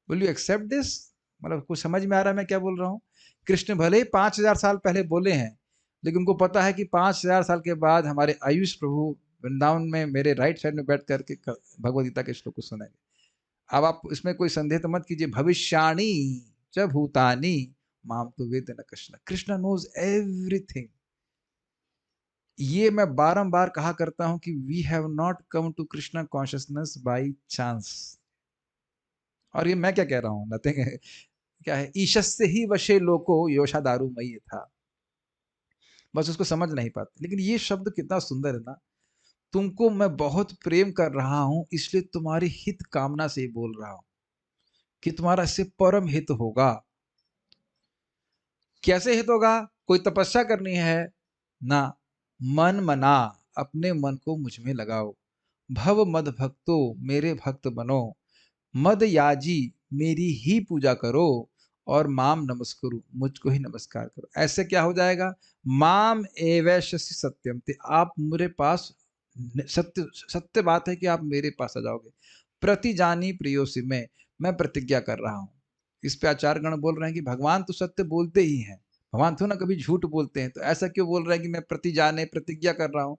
Will you accept this? मतलब कुछ समझ में आ रहा है मैं क्या बोल रहा हूँ? कृष्ण भले ही 5000 साल पहले बोले हैं, लेकिन उनको पता है कि 5000 साल के बाद हमारे आयुष प्रभु वृंदावन में मेरे राइट साइड में बैठ करके भगवद गीता के श्लोक को सुनेंगे। अब आप इसमें कोई संदेह तो मत कीजिए। भविष्याणी च भूतानी माम तो वेद न कृष्ण, कृष्ण नोज एवरीथिंग। ये मैं बारंबार कहा करता हूं कि we have not come to Krishna consciousness by chance. और ये मैं क्या कह रहा हूं, नथिंग। क्या है? ईशस्य ही वशे लोको योषा दारू मई था। बस उसको समझ नहीं पाते। लेकिन ये शब्द कितना सुंदर है ना, तुमको मैं बहुत प्रेम कर रहा हूं, इसलिए तुम्हारी हित कामना से बोल रहा हूं कि तुम्हारा इससे परम हित होगा। कैसे हित होगा? कोई तपस्या करनी है ना, मन मना, अपने मन को मुझ में लगाओ। भव मद भक्तो, मेरे भक्त बनो। मद याजी, मेरी ही पूजा करो। और माम नमस्कुरु, मुझको ही नमस्कार करो। ऐसे क्या हो जाएगा? माम एवैष्यसि सत्यम ते, आप मेरे पास सत्य सत्य बात है कि आप मेरे पास आ जाओगे। प्रति जानी प्रियोसी में, मैं प्रतिज्ञा कर रहा हूँ। इस पे आचार्यगण बोल रहे हैं कि भगवान तो सत्य बोलते ही हैं, भगवान तो ना कभी झूठ बोलते हैं, तो ऐसा क्यों बोल रहे हैं कि मैं प्रति जाने प्रतिज्ञा कर रहा हूँ?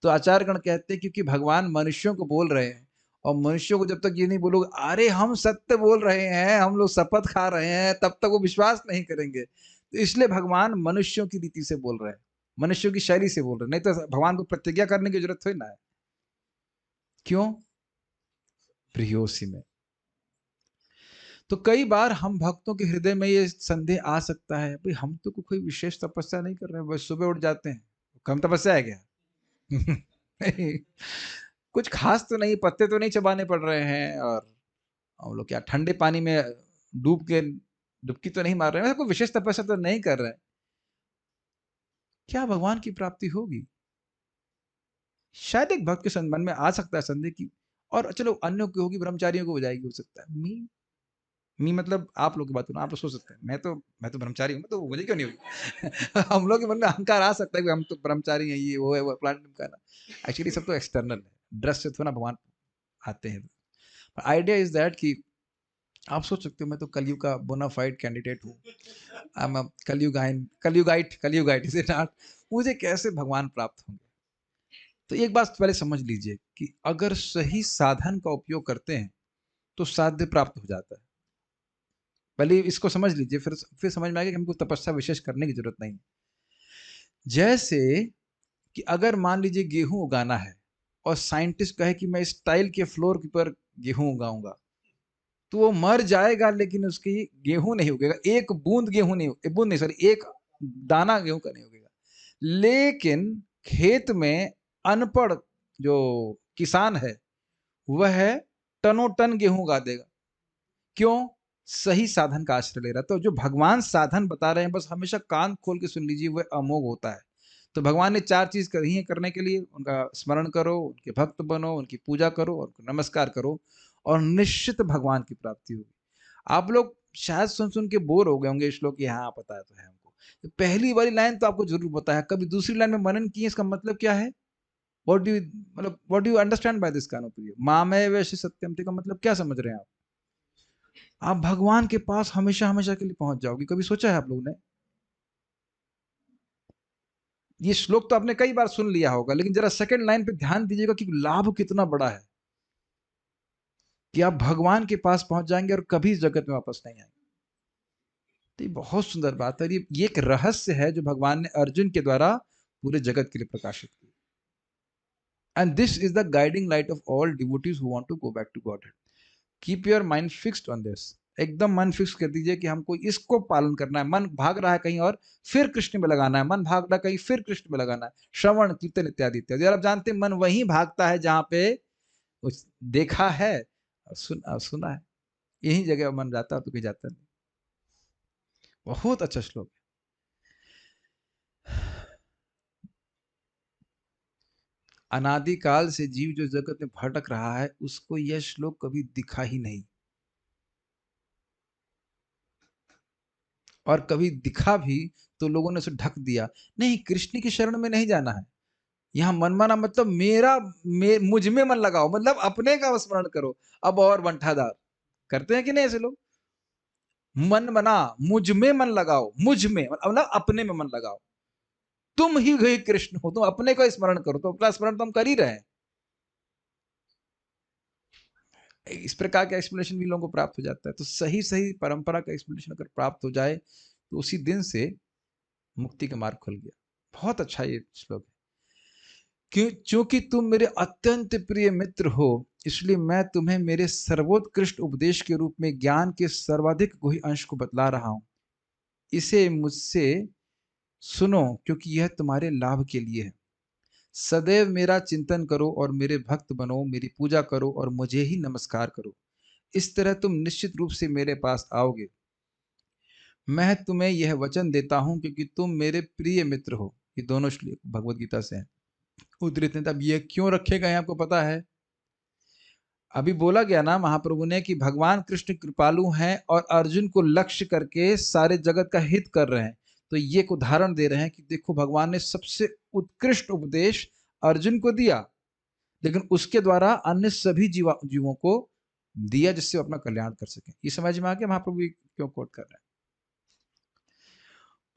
तो आचार्यगण कहते हैं क्योंकि भगवान मनुष्यों को बोल रहे हैं, और मनुष्यों को जब तक ये नहीं बोलोगे अरे हम सत्य बोल रहे हैं, हम लोग शपथ खा रहे हैं, तब तक वो विश्वास नहीं करेंगे। तो इसलिए भगवान मनुष्यों की रीति से बोल रहे हैं, मनुष्यों की शैली से बोल रहे हैं, नहीं तो भगवान को प्रतिज्ञा करने की जरूरत थोड़ी ना है। क्यों? प्रियोसी में। तो कई बार हम भक्तों के हृदय में ये संदेह आ सकता है, भाई हम तो कोई विशेष तपस्या नहीं कर रहे हैं, बस सुबह उठ जाते हैं, कम तपस्या है क्या? नहीं, कुछ खास तो नहीं, पत्ते तो नहीं चबाने पड़ रहे हैं, और हम लोग क्या ठंडे पानी में डूब के डुबकी तो नहीं मार रहे हैं, कोई विशेष तपस्या तो नहीं कर रहे हैं। क्या भगवान की प्राप्ति होगी? शायद एक भक्त के मन में आ सकता है संदेह की, और चलो अन्यों की होगी, ब्रह्मचारियों को हो जाएगी, हो सकता है। मी मतलब आप लोग की बात करूँ, आप लोग सोच सकते हैं मैं तो ब्रह्मचारी हूँ, तो मुझे क्यों नहीं होगी? हम लोग के मन में अहंकार आ सकता है कि हम तो ब्रह्मचारी हैं, ये वो है, वो प्लांट का ना। एक्चुअली सब तो एक्सटर्नल है, ड्रेस से थोड़ा भगवान आते हैं। आइडिया इज दैट कि आप सोच सकते हो मैं तो कलयुग का बोनाफाइड कैंडिडेट हूँ, I am Kalyugite is it not? मुझे कैसे भगवान प्राप्त होंगे? तो एक बात पहले समझ लीजिए कि अगर सही साधन का उपयोग करते हैं तो साध्य प्राप्त हो जाता है। पहले इसको समझ लीजिए, फिर समझ में आएगा कि हमको तपस्या विशेष करने की जरूरत नहीं। जैसे कि अगर मान लीजिए गेहूं उगाना है, और साइंटिस्ट कहे कि मैं इस टाइल के फ्लोर पर गेहूं उगाऊंगा, तो वो मर जाएगा, लेकिन उसकी गेहूं नहीं उगेगा, एक बूंद गेहूं नहीं, एक बूंद नहीं, सॉरी, एक दाना गेहूं का नहीं उगेगा। लेकिन खेत में अनपढ़ जो किसान है, वह टनों टन गेहूं उगा देगा। क्यों? सही साधन का आश्रय ले रहा है। तो जो भगवान साधन बता रहे हैं, बस हमेशा कान खोल के सुन लीजिए, वह अमोघ होता है। तो भगवान ने 4 चीज कही है करने के लिए, उनका स्मरण करो, उनके भक्त बनो, उनकी पूजा करो, और उनको नमस्कार करो, और निश्चित भगवान की प्राप्ति होगी। आप लोग शायद सुन सुन के बोर हो गए होंगे श्लोक, कि हाँ पता है तो है हमको, तो पहली वाली लाइन तो आपको जरूर पता है, कभी दूसरी लाइन में मनन किए, इसका मतलब क्या है? What do you understand by this kind of प्रिय? मामय वैश्य सत्यम का मतलब क्या समझ रहे हैं आप? आप भगवान के पास हमेशा हमेशा के लिए पहुंच जाओगे। कभी सोचा है आप लोगों ने? ये श्लोक तो आपने कई बार सुन लिया होगा, लेकिन जरा सेकंड लाइन पे ध्यान दीजिएगा कि लाभ कितना बड़ा है, कि आप भगवान के पास पहुंच जाएंगे और कभी इस जगत में वापस नहीं आएंगे। तो ये बहुत सुंदर बात है, ये एक रहस्य है जो भगवान ने अर्जुन के द्वारा पूरे जगत के लिए प्रकाशित किया। And this is the guiding light of all devotees who want to go back to God. Keep your mind fixed on this. एकदम मन फिक्स कर दीजिए कि हमको इसको पालन करना है। मन भाग रहा है कहीं और, फिर कृष्ण में लगाना है। मन भाग रहा है कहीं, फिर कृष्ण में लगाना है। श्रवण कीर्तन इत्यादि इत्यादि। और आप जानते हैं मन वहीं भागता है जहां पे देखा है और सुना है, यही जगह मन जाता है, तो कहीं जाता नहीं। बहुत अच्छा श्लोक है। अनादिकाल से जीव जो जगत में भटक रहा है, उसको यह श्लोक कभी दिखा ही नहीं, और कभी दिखा भी तो लोगों ने उसे ढक दिया। नहीं, कृष्ण की शरण में नहीं जाना है। यहाँ मन माना मतलब मुझ में मन लगाओ, मतलब अपने का स्मरण करो। अब और बंठादार करते हैं कि नहीं ऐसे लोग? मन बना, मुझ में मन लगाओ, मुझ में मतलब अपने में मन लगाओ। तुम ही गए कृष्ण हो, तुम अपने को स्मरण करो। तो अपना स्मरण तो हम कर ही रहे हैं। इस प्रकार का एक्सप्लेनेशन भी लोगों को प्राप्त हो जाता है। तो सही सही परंपरा का एक्सप्लेनेशन अगर प्राप्त हो जाए, तो उसी दिन से मुक्ति का मार्ग खुल गया। बहुत अच्छा ये श्लोक है। क्योंकि तुम मेरे अत्यंत प्रिय मित्र हो, इसलिए मैं तुम्हें मेरे सर्वोत्कृष्ट उपदेश के रूप में ज्ञान के सर्वाधिक गुह्य अंश को बतला रहा हूं। इसे मुझसे सुनो, क्योंकि यह तुम्हारे लाभ के लिए है। सदैव मेरा चिंतन करो और मेरे भक्त बनो, मेरी पूजा करो और मुझे ही नमस्कार करो। इस तरह तुम निश्चित रूप से मेरे पास आओगे। मैं तुम्हें यह वचन देता हूं क्योंकि तुम मेरे प्रिय मित्र हो। ये दोनों श्लोक भगवत गीता से हैं, उद्धृत हैं। तब ये क्यों रखे गए आपको पता है? अभी बोला गया ना महाप्रभु ने कि भगवान कृष्ण कृपालु हैं और अर्जुन को लक्ष्य करके सारे जगत का हित कर रहे हैं। तो ये एक उदाहरण दे रहे हैं कि देखो भगवान ने सबसे उत्कृष्ट उपदेश अर्जुन को दिया, लेकिन उसके द्वारा अन्य सभी जीवों को दिया जिससे वो अपना कल्याण कर सके। ये समझ में आ गया महाप्रभु ये क्यों कोट कर रहे हैं?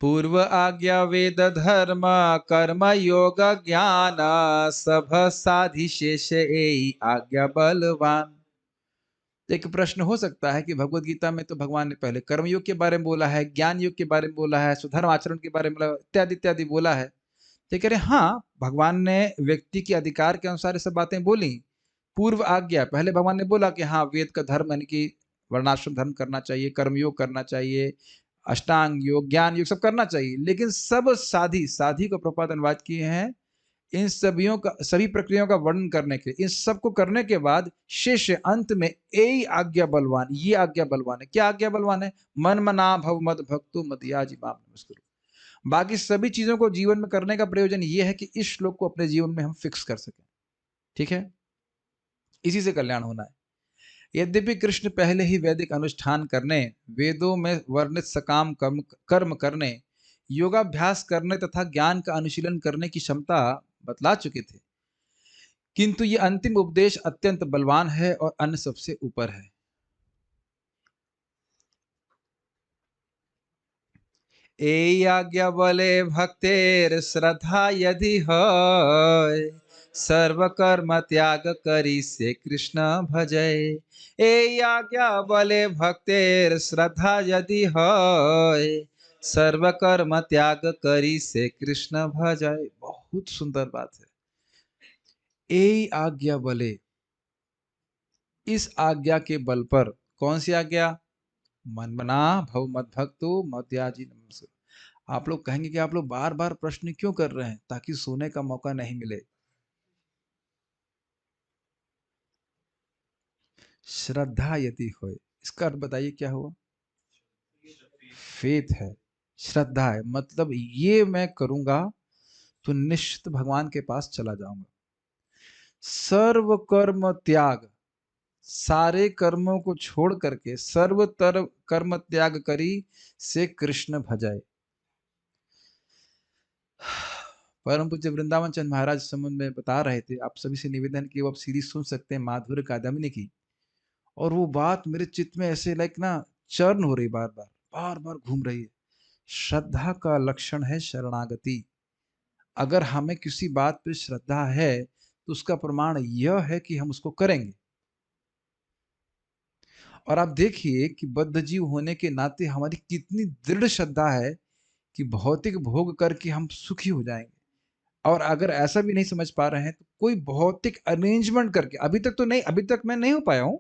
पूर्व आज्ञा वेद धर्म कर्म योग ज्ञान सब साधि शेष एई आज्ञा बलवान। एक प्रश्न हो सकता है कि भगवत गीता में तो भगवान ने पहले कर्मयोग के बारे में बोला है, ज्ञान योग के बारे में बोला है, सुधर्म आचरण के बारे में इत्यादि इत्यादि बोला है। तो कह रहे हाँ, भगवान ने व्यक्ति के अधिकार के अनुसार ये सब बातें बोली। पूर्व आज्ञा, पहले भगवान ने बोला कि हाँ, वेद का धर्म यानी कि वर्णाश्रम धर्म करना चाहिए, कर्मयोग करना चाहिए, अष्टांग योग, ज्ञान योग सब करना चाहिए। लेकिन सब साधी, साधी को प्रपात अनुवाद किए हैं इन सभी प्रक्रियाओं का वर्णन करने के, इन सबको करने के बाद शेष अंत में यही आज्ञा बलवान, ये आज्ञा बलवान है। क्या आज्ञा बलवान है? मन मना भव मद भक्तो मदयाजी माम नमस्कुरु। बाकी सभी चीजों को जीवन में करने का प्रयोजन ये है कि इस श्लोक को अपने जीवन में हम फिक्स कर सकें। ठीक है, इसी से कल्याण होना है। यद्यपि कृष्ण पहले ही वैदिक अनुष्ठान करने, वेदों में वर्णित सकाम कर्म करने, योगाभ्यास करने तथा ज्ञान का अनुशीलन करने की क्षमता बतला चुके थे, किंतु ये अंतिम उपदेश अत्यंत बलवान है और अन्य सबसे ऊपर है। ए आज्ञा बले भक्तेर श्रद्धा यदि है, सर्व कर्म त्याग करी से कृष्ण भजय। ए आज्ञा बले भक्तेर श्रद्धा यदि है, सर्व कर्म त्याग करी से कृष्ण भजय। बहुत सुंदर बात है। ए आज्ञा बले, इस आज्ञा के बल पर, कौन सी आज्ञा? मन मना भव मद भक्तो मद्याजी नमस्कुरु। आप लोग कहेंगे कि आप लोग बार बार प्रश्न क्यों कर रहे हैं? ताकि सोने का मौका नहीं मिले। श्रद्धा यदि होए, इसका अर्थ बताइए क्या हुआ? फेथ है, श्रद्धा है। मतलब ये मैं करूंगा तो निश्चित भगवान के पास चला जाऊंगा। सर्व कर्म त्याग, सारे कर्मों को छोड़ करके सर्वतर कर्म त्याग करी से कृष्ण भजाए। परम पूज्य वृंदावन चंद महाराज संबंध में बता रहे थे, आप सभी से निवेदन की वो आप सीरीज सुन सकते हैं माधुर्य कादम्बिनी की। और वो बात मेरे चित्त में ऐसे लाइक ना चर्न हो रही, बार बार बार बार घूम रही है। श्रद्धा का लक्षण है शरणागति। अगर हमें किसी बात पे श्रद्धा है तो उसका प्रमाण यह है कि हम उसको करेंगे। और आप देखिए कि बद्ध जीव होने के नाते हमारी कितनी दृढ़ श्रद्धा है कि भौतिक भोग करके हम सुखी हो जाएंगे। और अगर ऐसा भी नहीं समझ पा रहे हैं तो कोई भौतिक अरेंजमेंट करके, अभी तक तो नहीं, अभी तक मैं नहीं हो पाया हूं,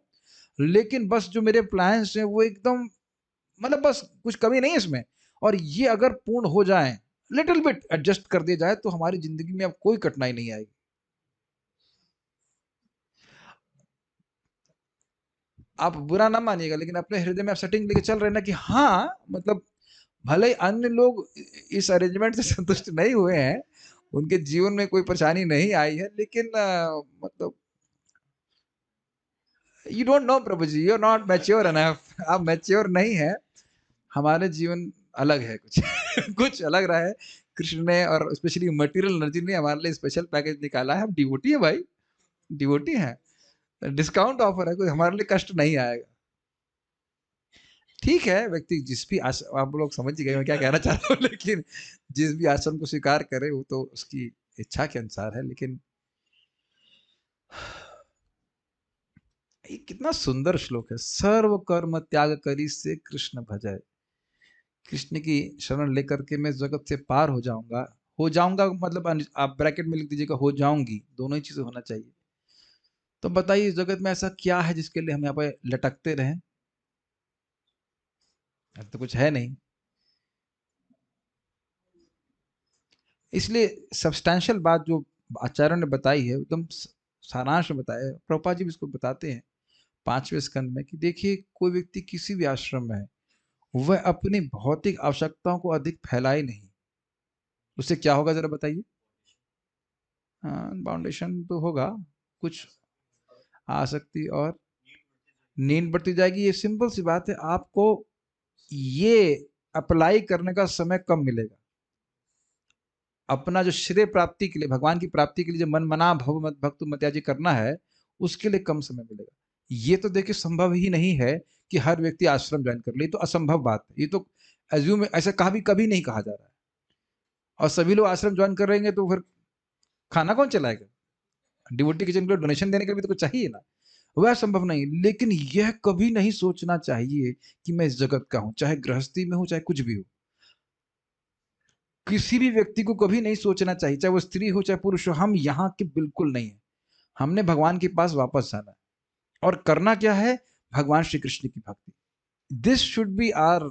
लेकिन बस जो मेरे प्लान्स हैं वो एकदम, मतलब बस कुछ कमी नहीं है इसमें, और ये अगर पूर्ण हो जाए, लिटिल बिट एडजस्ट कर दिया जाए, तो हमारी जिंदगी में अब कोई कठिनाई नहीं आएगी। आप बुरा ना मानिएगा, लेकिन अपने हृदय में आप सेटिंग लेके चल रहे हैं ना कि हाँ, मतलब भले ही अन्य लोग इस अरेंजमेंट से संतुष्ट नहीं हुए हैं, उनके जीवन में कोई परेशानी नहीं आई है, लेकिन मतलब यू डोंट नो प्रभु जी, you are not mature enough. आप मैच्योर नहीं है। हमारे जीवन अलग है कुछ कुछ अलग रहा है। कृष्ण ने और स्पेशली मटेरियल एनर्जी ने हमारे लिए स्पेशल पैकेज निकाला है। हम डिवोटी है भाई, डिवोटी है। डिस्काउंट ऑफर है, कोई हमारे लिए कष्ट नहीं आएगा। ठीक है, व्यक्ति जिस भी आप लोग समझ गए मैं क्या कहना चाह रहा हूँ, लेकिन जिस भी आश्रम को स्वीकार करे वो तो उसकी इच्छा के अनुसार है। लेकिन ये कितना सुंदर श्लोक है, सर्व कर्म त्याग करी से कृष्ण भजाए। कृष्ण की शरण लेकर के मैं जगत से पार हो जाऊंगा। हो जाऊंगा मतलब आप ब्रैकेट में लिख दीजिएगा हो जाऊंगी, दोनों ही चीजें होना चाहिए। तो बताइए इस जगत में ऐसा क्या है जिसके लिए हम यहाँ पे लटकते रहें? अब तो कुछ है नहीं। इसलिए सब्सटैंशियल बात जो आचार्यों ने बताई है एकदम सारांश में बताया है। प्रभुपाद जी भी इसको बताते हैं 5वें स्कंद में कि देखिए कोई व्यक्ति किसी भी आश्रम में है, वह अपनी भौतिक आवश्यकताओं को अधिक फैलाए नहीं, उससे क्या होगा जरा बताइए? हाँ, बाउंडेशन तो होगा, कुछ आसक्ति और नींद बढ़ती जाएगी। ये सिंपल सी बात है। आपको ये अप्लाई करने का समय कम मिलेगा। अपना जो श्रेय प्राप्ति के लिए, भगवान की प्राप्ति के लिए जो मन मना भव मत भक्तु मत्याजी करना है, उसके लिए कम समय मिलेगा। ये तो देखिए संभव ही नहीं है कि हर व्यक्ति आश्रम ज्वाइन कर ले, तो असंभव बात है। ये तो एज्यूम, ऐसा कभी नहीं कहा जा रहा है। और सभी लोग आश्रम ज्वाइन कर रहेंगे तो फिर खाना कौन चलाएगा? डिवोटी किचन को डोनेशन देने के लिए भी तो कुछ चाहिए ना। वह संभव नहीं, लेकिन यह कभी नहीं सोचना चाहिए कि मैं इस जगत का हूं, चाहे गृहस्थी में हो चाहे कुछ भी हो। किसी भी व्यक्ति को कभी नहीं सोचना चाहिए, चाहे वो स्त्री हो चाहे पुरुष हो, हम यहाँ के बिल्कुल नहीं है। हमने भगवान के पास वापस जाना है और करना क्या है? भगवान श्री कृष्ण की भक्ति। दिस शुड बी आर,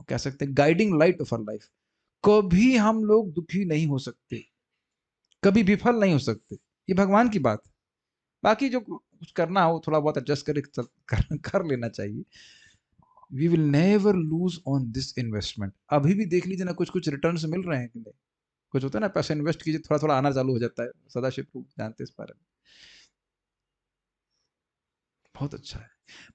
कह सकते हैं, guiding light of our life. कभी हम लोग दुखी नहीं हो सकते, कभी विफल नहीं हो सकते, ये भगवान की बात है। बाकी जो कुछ करना हो थोड़ा बहुत एडजस्ट कर लेना चाहिए। We will never lose on this investment. अभी भी देख लीजिए ना, कुछ कुछ रिटर्न्स मिल रहे हैं कि नहीं। कुछ होता है ना, पैसा इन्वेस्ट कीजिए थोड़ा थोड़ा आना चालू हो जाता है। सदाशिव प्रभु जानते इस बारे में, बहुत अच्छा है।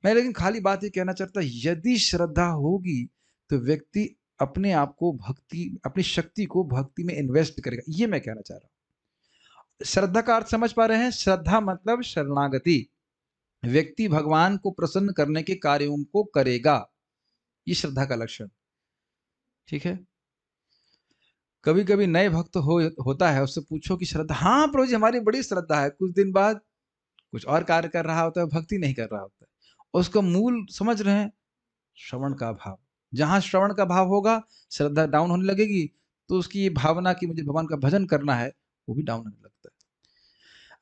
मैं लेकिन खाली बात ये कहना चाहता, यदि श्रद्धा होगी तो व्यक्ति अपने आप को भक्ति, अपनी शक्ति को भक्ति में इन्वेस्ट करेगा। ये मैं कहना चाह रहा हूं। श्रद्धा का अर्थ समझ पा रहे हैं? श्रद्धा मतलब शरणागति। व्यक्ति भगवान को प्रसन्न करने के कार्यों को करेगा, ये श्रद्धा का लक्षण। ठीक है। कभी कभी नए भक्त होता है, उससे पूछो कि श्रद्धा, हाँ प्रभु जी हमारी बड़ी श्रद्धा है, कुछ दिन बाद कुछ और कार्य कर रहा होता है, भक्ति नहीं कर रहा होता है। उसका मूल समझ रहे हैं? श्रवण का भाव। जहां श्रवण का भाव होगा, श्रद्धा डाउन होने लगेगी, तो उसकी ये भावना कि मुझे भगवान का भजन करना है, वो भी डाउन होने लगता है।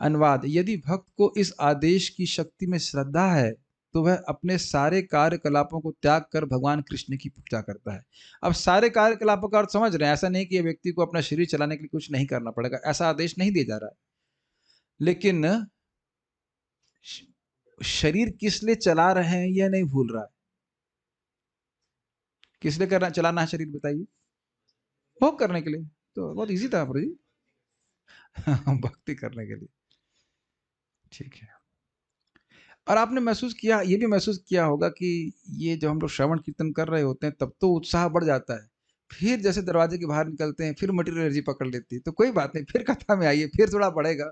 अनुवाद, यदि भक्त को इस आदेश की शक्ति में श्रद्धा है तो वह अपने सारे कार्यकलापों को त्याग कर भगवान कृष्ण की पूजा करता है। अब सारे कार्यकलापों का अर्थ समझ रहे हैं? ऐसा नहीं कि व्यक्ति को अपना शरीर चलाने के लिए कुछ नहीं करना पड़ेगा, ऐसा आदेश नहीं दिया जा रहा है। लेकिन शरीर किस लिए चला रहे हैं यह नहीं भूल रहा है। किस लिए करना, चलाना है शरीर, बताइए? भोग करने के लिए। तो बहुत इजी था प्रभु जी भक्ति करने के लिए। ठीक है। और आपने महसूस किया, ये भी महसूस किया होगा कि ये जब हम लोग श्रवण कीर्तन कर रहे होते हैं तब तो उत्साह बढ़ जाता है, फिर जैसे दरवाजे के बाहर निकलते हैं फिर मटेरियल एनर्जी पकड़ लेती है, तो कोई बात नहीं, फिर कथा में आइए, फिर थोड़ा बढ़ेगा,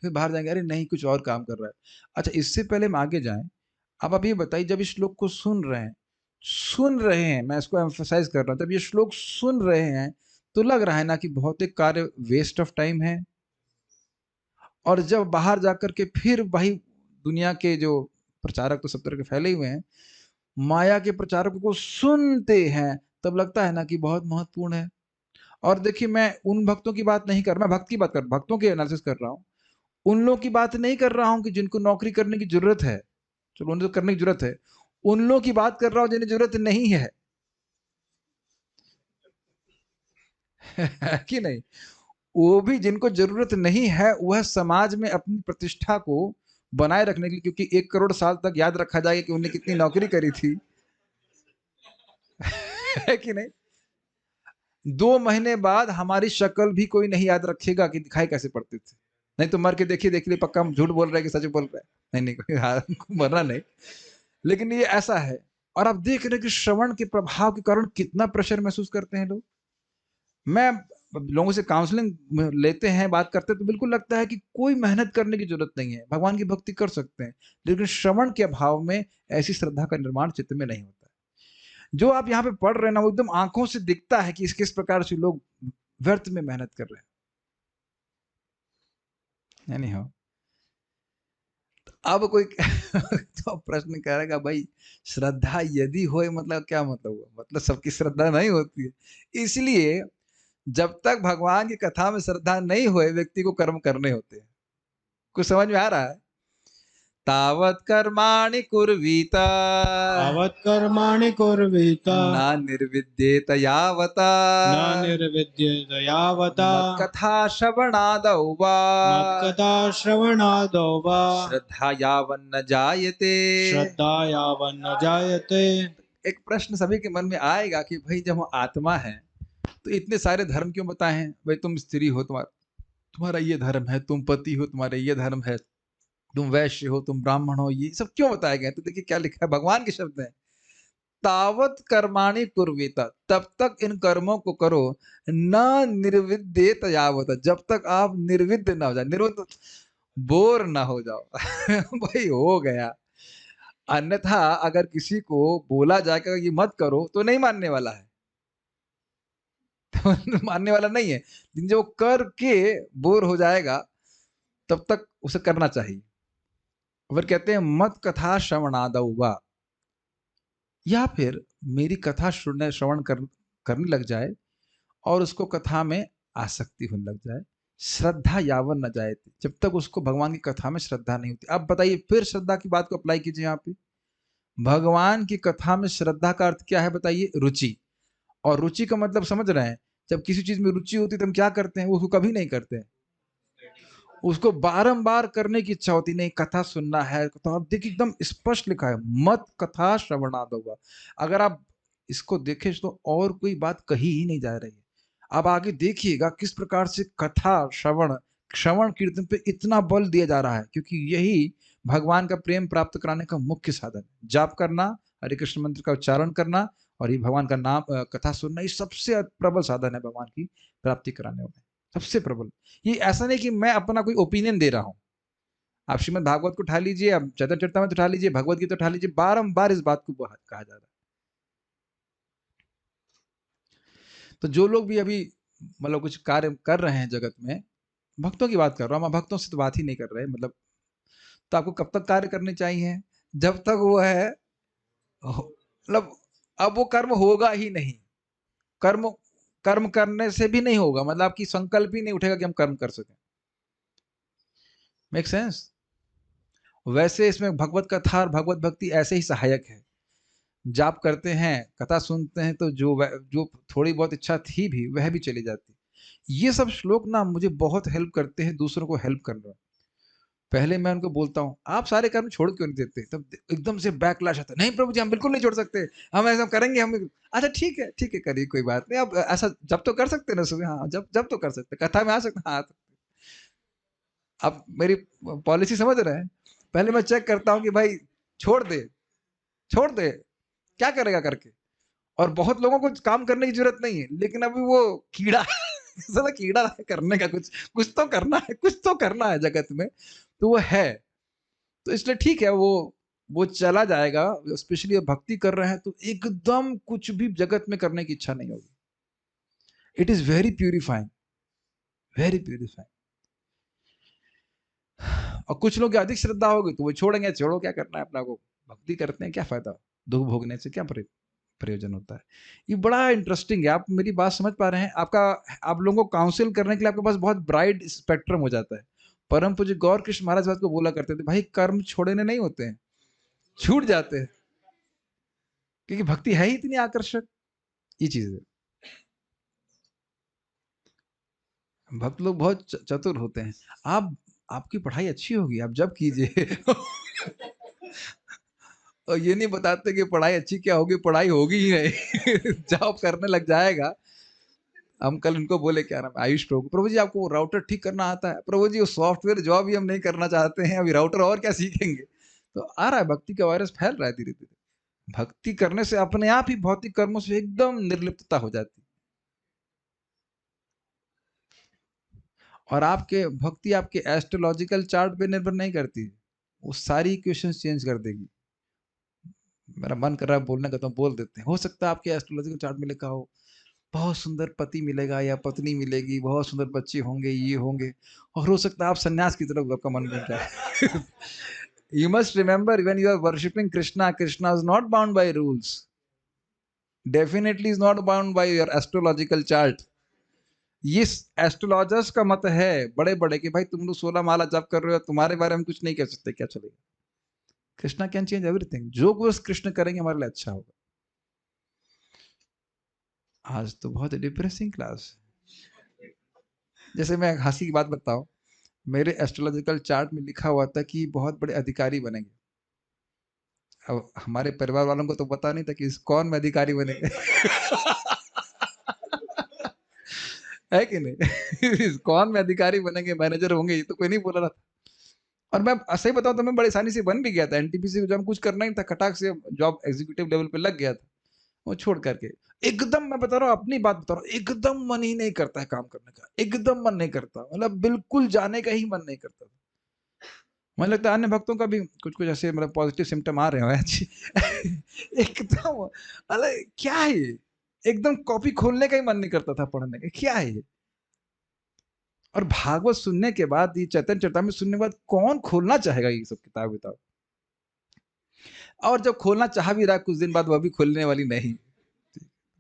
फिर बाहर जाएंगे, अरे नहीं कुछ और काम कर रहा है। अच्छा, इससे पहले हम आगे जाएं, आप ये बताइए, जब इस श्लोक को सुन रहे हैं, मैं इसको एम्फोसाइज कर रहा हूँ, जब ये श्लोक सुन रहे हैं तो लग रहा है ना कि भौतिक कार्य वेस्ट ऑफ टाइम है। और जब बाहर जाकर के फिर वही दुनिया के जो प्रचारक तो सब तरह के फैले हुए हैं, माया के प्रचारकों को सुनते हैं, तब लगता है ना कि बहुत महत्वपूर्ण है। और देखिए, मैं उन भक्तों की बात नहीं कर, मैं भक्त की बात कर, भक्तों की एनालिसिस कर रहा हूँ। उन लोगों की बात नहीं कर रहा हूँ कि जिनको नौकरी करने की जरूरत है, चलो उन्हें तो करने की जरूरत है। उन लोगों की बात कर रहा हूँ जिन्हें जरूरत नहीं है कि नहीं? वो भी जिनको जरूरत नहीं है, वह समाज में अपनी प्रतिष्ठा को बनाए रखने के लिए, क्योंकि 1 करोड़ साल तक याद रखा जाएगा कि उन्हें कितनी नौकरी करी थी है कि नहीं? 2 महीने बाद हमारी शक्ल भी कोई नहीं याद रखेगा कि दिखाई कैसे पड़ते थे। नहीं तो मर के देखिए देखिए पक्का हम झूठ बोल रहे हैं कि सच बोल रहे हैं। नहीं कोई मरना नहीं, लेकिन ये ऐसा है। और आप देख रहे हैं कि श्रवण के प्रभाव के कारण कितना प्रेशर महसूस करते हैं लोग। मैं लोगों से काउंसलिंग लेते हैं, बात करते हैं, तो बिल्कुल लगता है कि कोई मेहनत करने की जरूरत नहीं है, भगवान की भक्ति कर सकते हैं, लेकिन श्रवण के अभाव में ऐसी श्रद्धा का निर्माण चित्त में नहीं होता है। जो आप यहाँ पे पढ़ रहे हैं ना, वो एकदम आंखों से दिखता है कि किस प्रकार से लोग व्यर्थ में मेहनत कर रहे हैं। यानी हो, अब कोई तो प्रश्न करेगा, भाई श्रद्धा यदि होए मतलब क्या मतलब हुआ? मतलब सबकी श्रद्धा नहीं होती है। इसलिए जब तक भगवान की कथा में श्रद्धा नहीं होए, व्यक्ति को कर्म करने होते हैं। कुछ समझ में आ रहा है? तावत कर्माणि कुर्वीता, तावत् कर्माणि कुर्वीत, न निर्विद्येत यावता, न निर्विद्येत यावता, मत्कथा श्रवणादौ वा, मत्कथा श्रवणादौ वा, श्रद्धा यावन्न जायते। श्रद्धा यावन्न जायते। एक प्रश्न सभी के मन में आएगा कि भाई जब हम आत्मा है तो इतने सारे धर्म क्यों बताए हैं? भाई तुम स्त्री हो, तुम्हारा ये धर्म है, तुम पति हो, तुम्हारा ये धर्म है, तुम वैश्य हो, तुम ब्राह्मण हो, ये सब क्यों बताया गया? तो देखिए क्या लिखा है, भगवान के शब्द हैं। तावत कर्माणि कुर्वीत, तब तक इन कर्मों को करो, न निर्विद्येत यावत, जब तक आप निर्विद्य ना हो जाए, निर्विद्य बोर ना हो जाओ। भाई हो गया। अन्यथा अगर किसी को बोला जाएगा ये मत करो तो नहीं मानने वाला है। तो मानने वाला नहीं है, लेकिन जो करके बोर हो जाएगा तब तक उसे करना चाहिए। फिर कहते हैं मत कथा श्रवणादौ वा, या फिर मेरी कथा श्रवण करने लग जाए और उसको कथा में आसक्ति होने लग जाए, श्रद्धा यावन न जाए, जब तक उसको भगवान की कथा में श्रद्धा नहीं होती। अब बताइए, फिर श्रद्धा की बात को अप्लाई कीजिए यहाँ पे। भगवान की कथा में श्रद्धा का अर्थ क्या है बताइए? रुचि। और रुचि का मतलब समझ रहे हैं, जब किसी चीज में रुचि होती है तो हम क्या करते हैं? उसको कभी नहीं करते हैं, उसको बारंबार करने की इच्छा होती, नहीं कथा सुनना है। तो आप देखिए एकदम स्पष्ट लिखा है, मत कथा श्रवणादौ। अगर आप इसको देखें तो और कोई बात कही ही नहीं जा रही है। अब आगे देखिएगा किस प्रकार से कथा श्रवण श्रवण कीर्तन पे इतना बल दिया जा रहा है, क्योंकि यही भगवान का प्रेम प्राप्त कराने का मुख्य साधन है। जाप करना, हरे कृष्ण मंत्र का उच्चारण करना और ये भगवान का नाम कथा सुनना, ये सबसे प्रबल साधन है भगवान की प्राप्ति कराने में, सबसे प्रबल। ये ऐसा नहीं कि मैं अपना कोई ओपिनियन दे रहा हूं। आप श्रीमद् भागवत को उठा लीजिए, आप चैतन्यचरितामृत उठा लीजिए, भगवत गीता उठा लीजिए, बारंबार इस बात को कहा जा रहा है। तो जो लोग भी अभी मतलब कुछ कार्य कर रहे हैं जगत में, भक्तों की बात कर रहा हूं, मैं भक्तों से तो बात ही नहीं कर रहे, मतलब तो आपको कब तक कार्य करने चाहिए? जब तक वो है, मतलब अब वो कर्म होगा ही नहीं। कर्म कर्म करने से भी नहीं होगा, मतलब आपकी संकल्प ही नहीं उठेगा कि हम कर्म कर सकें। Make sense? वैसे इसमें भगवत कथा और भगवत भक्ति ऐसे ही सहायक है। जाप करते हैं, कथा सुनते हैं, तो जो थोड़ी बहुत इच्छा थी भी वह भी चली जाती। ये सब श्लोक ना मुझे बहुत हेल्प करते हैं दूसरों को हेल्प करने में। पहले मैं उनको बोलता हूँ आप सारे कर्म छोड़ क्यों नहीं देते, तब एकदम से बैकलैश आता है, नहीं प्रभु जी हम बिल्कुल नहीं छोड़ सकते, हम ऐसा करेंगे हम। अच्छा ठीक है करिए, कोई बात नहीं, अब ऐसा जब तो कर सकते ना सुबह, हाँ जब तो कर सकते, कथा में आ सकते, हाँ। आप मेरी पॉलिसी समझ रहे हैं? पहले मैं चेक करता हूँ कि भाई छोड़ दे, छोड़ दे, क्या करेगा करके। और बहुत लोगों को काम करने की जरूरत नहीं है, लेकिन अभी वो कीड़ा साला कीड़ा है करने का, कुछ कुछ तो करना है, कुछ तो करना है जगत में, तो वो है। तो इसलिए ठीक है, वो चला जाएगा। स्पेशली भक्ति कर रहे हैं तो एकदम कुछ भी जगत में करने की इच्छा नहीं होगी। It is very purifying, very purifying. और कुछ लोग अधिक श्रद्धा होगी तो वो छोड़ेंगे, छोड़ो क्या करना है अपना को, भक्ति करते हैं क्या फायदा, दुख भोगने से क्या प्रयोजन होता है। ये बड़ा इंटरेस्टिंग है। आप मेरी बात समझ पा रहे हैं? आप लोगों को काउंसिल करने के लिए आपके पास बहुत ब्राइड स्पेक्ट्रम हो जाता है। परम पूज्य गौर कृष्ण महाराज बात को बोला करते थे, भाई कर्म छोड़ने नहीं होते हैं, छूट जाते हैं, क्योंकि भक्ति है ही इतनी आकर्षक। ये चीज है, भक्त लोग बहुत चतुर होते हैं। आपकी पढ़ाई अच्छी होगी, आप जब कीजिए। और ये नहीं बताते कि पढ़ाई अच्छी क्या होगी, पढ़ाई होगी ही नहीं। जॉब करने लग जाएगा। हम कल इनको बोले, क्या नाम, आयुष प्रभु जी आपको राउटर ठीक करना आता है? प्रभु जी वो सॉफ्टवेयर जॉब ही हम नहीं करना चाहते हैं, अभी राउटर और क्या सीखेंगे। तो आ रहा है, भक्ति का वायरस फैल रहा है धीरे धीरे। भक्ति करने से अपने आप ही भौतिक कर्मों से एकदम निर्लिप्तता हो जाती है। और आपके भक्ति आपके एस्ट्रोलॉजिकल चार्ट पे निर्भर नहीं करती, वो सारी इक्वेशंस चेंज कर देगी। मेरा मन कर रहा है बोलने का, तो बोल देते हैं। हो सकता है आपके एस्ट्रोलॉजिकल चार्ट में लिखा हो बहुत सुंदर पति मिलेगा या पत्नी मिलेगी, बहुत सुंदर बच्चे होंगे, ये होंगे, और हो सकता है आप सन्यास की तरफ आपका मन बन जाए। You must remember, when you are worshipping Krishna, Krishna is not bound by rules. Definitely is not bound by your astrological chart. ये एस्ट्रोलॉजर्स का मत है बड़े बड़े कि भाई तुम लोग 16 माला जप कर रहे हो, तुम्हारे बारे में कुछ नहीं कह सकते, क्या चलेगा। कृष्णा कैन चेंज एवरीथिंग, जो कुछ कृष्ण करेंगे हमारे लिए अच्छा होगा। आज तो बहुत डिप्रेसिंग क्लास। जैसे मैं हंसी की बात बताऊं, मेरे एस्ट्रोलॉजिकल चार्ट में लिखा हुआ था कि बहुत बड़े अधिकारी बनेंगे। अब हमारे परिवार वालों को तो पता नहीं था कि कौन में अधिकारी बनेंगे। है कि नहीं? कौन में अधिकारी बनेंगे, मैनेजर होंगे, ये तो कोई नहीं बोल रहा था। और मैं सही बताऊं तो मैं बड़ी आसानी से बन भी गया था। एनटीपीसी को जब कुछ करना ही था, खटाक से जॉब एग्जीक्यूटिव लेवल पे लग गया था। वो छोड़ करके एकदम, मैं बता रहा हूँ अपनी बात बता रहा हूँ, एकदम मन ही नहीं करता है काम करने का, एकदम मन नहीं करता, मतलब बिल्कुल जाने का ही मन नहीं करता। मुझे लगता है अन्य भक्तों का भी कुछ कुछ ऐसे मतलब पॉजिटिव सिम्टम आ रहे हैं एकदम अरे क्या है ये, एकदम कॉपी खोलने का ही मन नहीं करता था पढ़ने का, क्या है ये। और भागवत सुनने के बाद, ये चैतन्य चरितामृत सुनने के बाद कौन खोलना चाहेगा ये सब किताब विताब। और जब खोलना चाह भी रहा कुछ दिन बाद, वह भी खोलने वाली नहीं,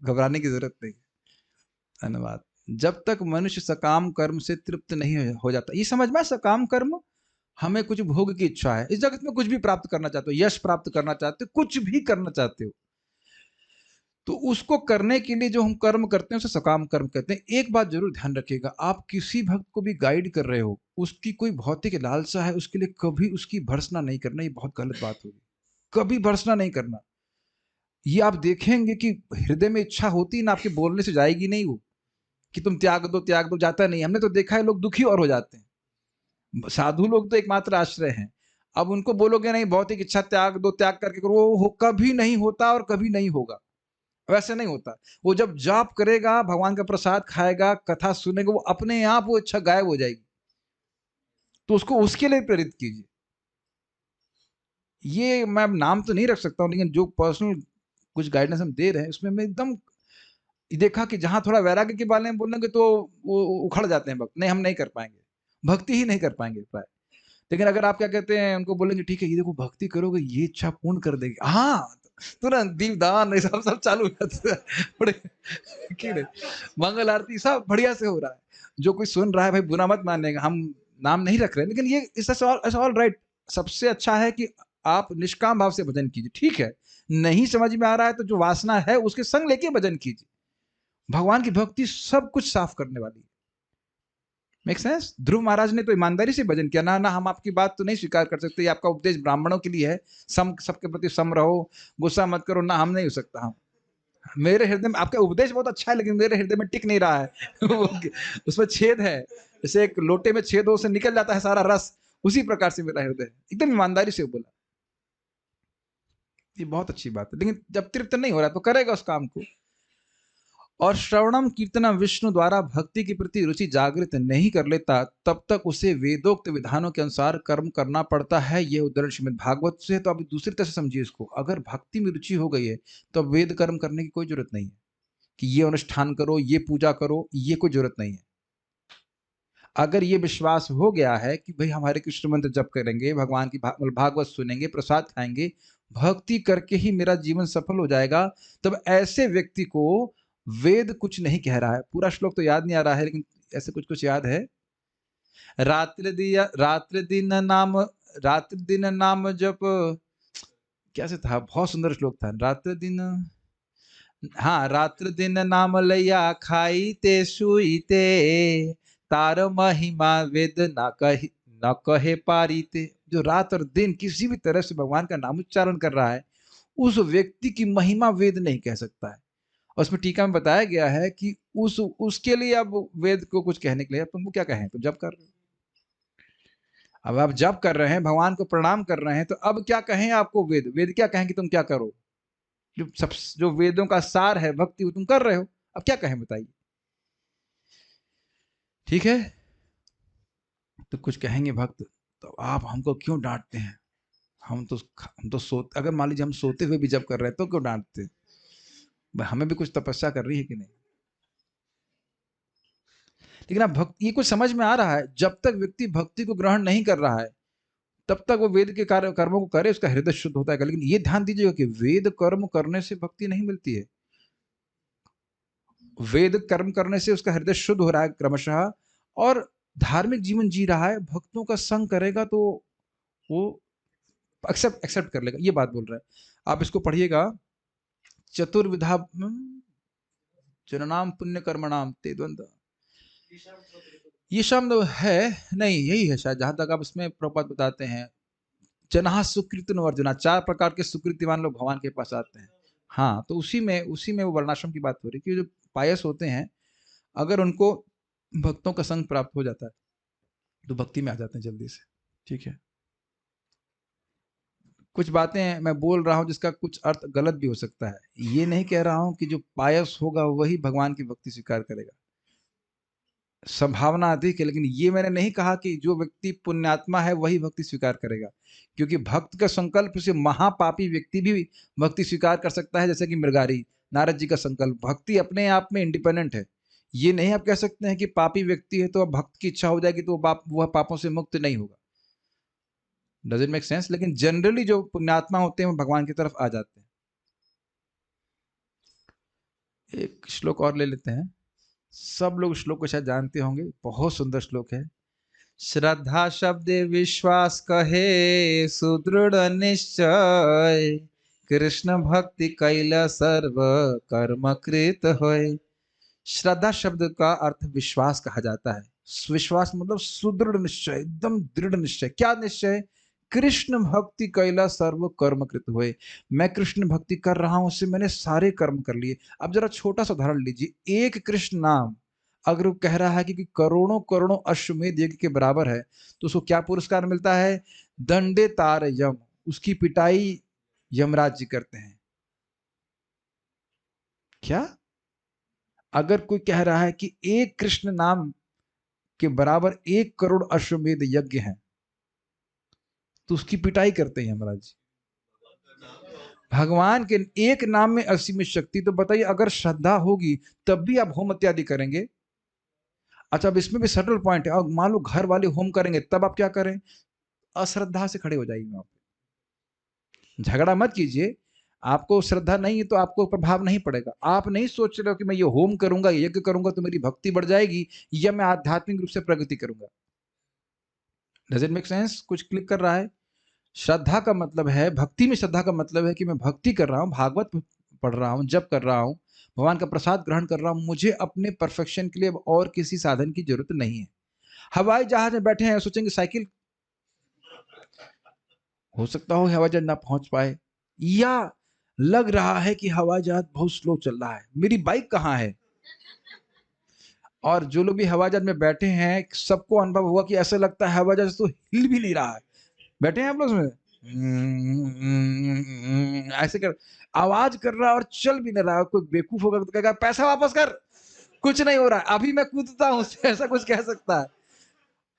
घबराने की जरूरत नहीं। धन्यवाद। जब तक मनुष्य सकाम कर्म से तृप्त नहीं हो जाता, ये समझ में, सकाम कर्म हमें कुछ भोग की इच्छा है, इस जगत में कुछ भी प्राप्त करना चाहते हो, यश प्राप्त करना चाहते हो, कुछ भी करना चाहते हो, तो उसको करने के लिए जो हम कर्म करते हैं उसे सकाम कर्म कहते हैं। एक बात जरूर ध्यान रखिएगा, आप किसी भक्त को भी गाइड कर रहे हो, उसकी कोई भौतिक लालसा है, उसके लिए कभी उसकी भर्सना नहीं करना, ये बहुत गलत बात होगी। कभी भर्सना नहीं करना। ये आप देखेंगे कि हृदय में इच्छा होती ना, आपके बोलने से जाएगी नहीं वो, कि तुम त्याग दो त्याग दो, जाता नहीं। हमने तो देखा है लोग दुखी और हो जाते हैं। साधु लोग तो एकमात्र आश्रय हैं। अब उनको बोलोगे नहीं भौतिक इच्छा त्याग दो, त्याग करके करो, वो कभी नहीं होता और कभी नहीं होगा, वैसे नहीं होता। वो जब जाप करेगा, भगवान का प्रसाद खाएगा, कथा सुनेगा, वो अपने आप वो इच्छा गायब हो जाएगी। तो उसको उसके लिए प्रेरित कीजिए। ये मैं नाम तो नहीं रख सकता हूँ, लेकिन जो पर्सनल कुछ गाइडेंस हम दे रहे हैं उसमें मैं एकदम देखा कि जहां थोड़ा वैराग्य के बारे में बोलेंगे तो वो उखड़ जाते हैं भक्त, नहीं हम नहीं कर पाएंगे, भक्ति ही नहीं कर पाएंगे प्राय। लेकिन अगर आप क्या कहते हैं, उनको बोलेंगे ठीक है ये देखो भक्ति करोगे ये इच्छा पूर्ण कर देगी, हाँ तुरंत दीपदान सब सब चालू हो जाता है बड़े क्यों नहीं, मंगल आरती सब बढ़िया से हो रहा है। जो कोई सुन रहा है भाई बुरा मत मानेगा, हम नाम नहीं रख रहे, लेकिन ये इट्स ऑल राइट। सबसे अच्छा है कि आप निष्काम भाव से भजन कीजिए, ठीक है। नहीं समझ में आ रहा है तो जो वासना है उसके संग लेके भजन कीजिए। भगवान की भक्ति सब कुछ साफ करने वाली है। Make sense. ध्रुव महाराज ने तो ईमानदारी से भजन किया, ना ना हम आपकी बात तो नहीं स्वीकार कर सकते, आपका उपदेश ब्राह्मणों के लिए है, सम सबके प्रति सम रहो, गुस्सा मत करो, ना हम नहीं हो सकता। हम मेरे हृदय में आपका उपदेश बहुत अच्छा है, लेकिन मेरे हृदय में टिक नहीं रहा है उसमें छेद है, जैसे एक लोटे में छेद हो, उसे निकल जाता है सारा रस, उसी प्रकार से मेरा हृदय है। एकदम ईमानदारी से बोला, ये बहुत अच्छी बात है। लेकिन जब तृप्त नहीं हो रहा तो करेगा उस काम को। और श्रवणम कीर्तनम विष्णु द्वारा भक्ति के प्रति रुचि जागृत नहीं कर लेता, तब तक उसे वेदोक्त विधानों के अनुसार कर्म करना पड़ता है। यह उदाहरण श्रीमद् भागवत से है। तो आप दूसरी तरह से समझिए इसको, अगर भक्ति में रुचि हो गई है तो वेद कर्म करने की कोई जरूरत नहीं है कि ये अनुष्ठान करो, ये पूजा करो, ये कोई जरूरत नहीं है। अगर ये विश्वास हो गया है कि भाई हमारे कृष्ण मंत्र जप करेंगे, भगवान की भागवत सुनेंगे, प्रसाद खाएंगे, भक्ति करके ही मेरा जीवन सफल हो जाएगा, तब ऐसे व्यक्ति को वेद कुछ नहीं कह रहा है। पूरा श्लोक तो याद नहीं आ रहा है, लेकिन ऐसे कुछ कुछ याद है। रात्रि दिन नाम जप, कैसे था, बहुत सुंदर श्लोक था। रात्रि दिन, हाँ, रात्रि दिन नाम लैया खाई ते सुई ते, तार महिमा वेद न कहे पारी ते। जो रात और दिन किसी भी तरह से भगवान का नाम उच्चारण कर रहा है, उस व्यक्ति की महिमा वेद नहीं कह सकता है। और उसमें टीका में बताया गया है कि उसके लिए अब वेद को कुछ कहने के लिए तुमको क्या कहें, तुम जब कर रहे हो, अब आप जब कर रहे हैं, भगवान को प्रणाम कर रहे हैं, तो अब क्या कहें आपको वेद, वेद क्या कहें कि तुम क्या करो। जो वेदों का सार है भक्ति, वो तुम कर रहे हो, अब क्या कहें बताइए। ठीक है, तो कुछ कहेंगे भक्त, तो आप हमको क्यों डांटते हैं, हम तो सोते, अगर मान लीजिए हम सोते हुए भी जब कर रहे हैं तो क्यों डांटते हैं, हमें भी कुछ तपस्या कर रही है कि नहीं। लेकिन आप भक्ति, ये कुछ समझ में आ रहा है, जब तक व्यक्ति भक्ति को ग्रहण नहीं कर रहा है तब तक वो वेद के कार्य कर्मों को करे, उसका हृदय शुद्ध होता है। लेकिन ये ध्यान दीजिएगा कि वेद कर्म करने से भक्ति नहीं मिलती है। वेद कर्म करने से उसका हृदय शुद्ध हो रहा है क्रमशः, और धार्मिक जीवन जी रहा है, भक्तों का संग करेगा तो वो एक्सेप्ट कर लेगा, ये बात बोल रहा है। आप इसको पढ़िएगा, चतुर्विधा जननाम पुण्य कर्मणाम ते द्वंद्व, ये शब्द है नहीं, यही है शायद जहां तक आप इसमें प्रपात बताते हैं। जनाह सुकृत अर्जुना, 4 प्रकार के सुकृतिवान लोग भगवान के पास आते हैं। हाँ, तो उसी में वो वर्णाश्रम की बात हो रही है कि जो पायस होते हैं, अगर उनको भक्तों का संग प्राप्त हो जाता है तो भक्ति में आ जाते हैं जल्दी से। ठीक है, कुछ बातें मैं बोल रहा हूँ जिसका कुछ अर्थ गलत भी हो सकता है। ये नहीं कह रहा हूँ कि जो पायस होगा वही भगवान की भक्ति स्वीकार करेगा, संभावना अधिक है। लेकिन ये मैंने नहीं कहा कि जो व्यक्ति पुण्यात्मा है वही भक्ति स्वीकार करेगा, क्योंकि भक्त का संकल्प से महापापी व्यक्ति भी भक्ति स्वीकार कर सकता है, जैसे कि मृगारी, नारद जी का संकल्प। भक्ति अपने आप में इंडिपेंडेंट है। ये नहीं आप कह सकते हैं कि पापी व्यक्ति है तो अब भक्त की इच्छा हो जाएगी तो वह पापों से मुक्त नहीं होगा। Does it make sense? लेकिन जनरली जो पुण्यात्मा होते हैं वो भगवान की तरफ आ जाते हैं। एक श्लोक और ले लेते हैं। सब लोग श्लोक को शायद जानते होंगे, बहुत सुंदर श्लोक है। श्रद्धा शब्दे विश्वास कहे, सुदृढ़ निश्चय, कृष्ण भक्ति कैला सर्व कर्म कृत होय। श्रद्धा शब्द का अर्थ विश्वास कहा जाता है। विश्वास मतलब सुदृढ़ निश्चय, एकदम दृढ़ निश्चय। क्या निश्चय? कृष्ण भक्ति कैला सर्व कर्म कृत हुए। मैं कृष्ण भक्ति कर रहा हूं, उससे मैंने सारे कर्म कर लिए। अब जरा छोटा सा उदाहरण लीजिए, एक कृष्ण नाम अगर वो कह रहा है कि करोड़ों करोड़ों अश्वमेध यज्ञ के बराबर है, तो उसको क्या पुरस्कार मिलता है? दंडे तार यम, उसकी पिटाई यमराज जी करते हैं। क्या? अगर कोई कह रहा है कि एक कृष्ण नाम के बराबर 1 करोड़ अश्वमेध यज्ञ हैं, तो उसकी पिटाई करते हैं यमराज जी। भगवान के एक नाम में असीमित शक्ति। तो बताइए, अगर श्रद्धा होगी तब भी आप होम इत्यादि करेंगे। अच्छा, अब इसमें भी सटल पॉइंट है। अब मान लो घर वाले होम करेंगे, तब आप क्या करें? अश्रद्धा से खड़े हो जाइए वहां पे। झगड़ा मत कीजिए। आपको श्रद्धा नहीं है तो आपको प्रभाव नहीं पड़ेगा। आप नहीं सोच रहे हो कि मैं ये होम करूंगा, यज्ञ करूंगा तो मेरी भक्ति बढ़ जाएगी या मैं आध्यात्मिक रूप से प्रगति करूंगा। Does it make sense? कुछ क्लिक कर रहा है? श्रद्धा का मतलब है, भक्ति में श्रद्धा का मतलब है कि मैं भक्ति कर रहा हूँ, भागवत पढ़ रहा हूँ, जप कर रहा हूँ, भगवान का प्रसाद ग्रहण कर रहा हूँ, मुझे अपने परफेक्शन के लिए अब और किसी साधन की जरूरत नहीं है। हवाई जहाज में बैठे हैं, सोचेंगे साइकिल, हो सकता हो हवाई जहाज ना पहुंच पाए, या लग रहा है कि हवाई जहाज बहुत स्लो चल रहा है, मेरी बाइक कहाँ है। और जो लोग भी हवाई जहाज में बैठे हैं, सबको अनुभव हुआ कि ऐसा लगता है हवाई जहाज तो हिल भी नहीं रहा है। बैठे हैं आप लोग उसमें, ऐसे कर आवाज कर रहा है और चल भी नहीं रहा है। कोई बेवकूफ होगा तो कहेगा पैसा वापस कर, कुछ नहीं हो रहा है, अभी मैं कूदता हूँ, ऐसा कुछ कह सकता है।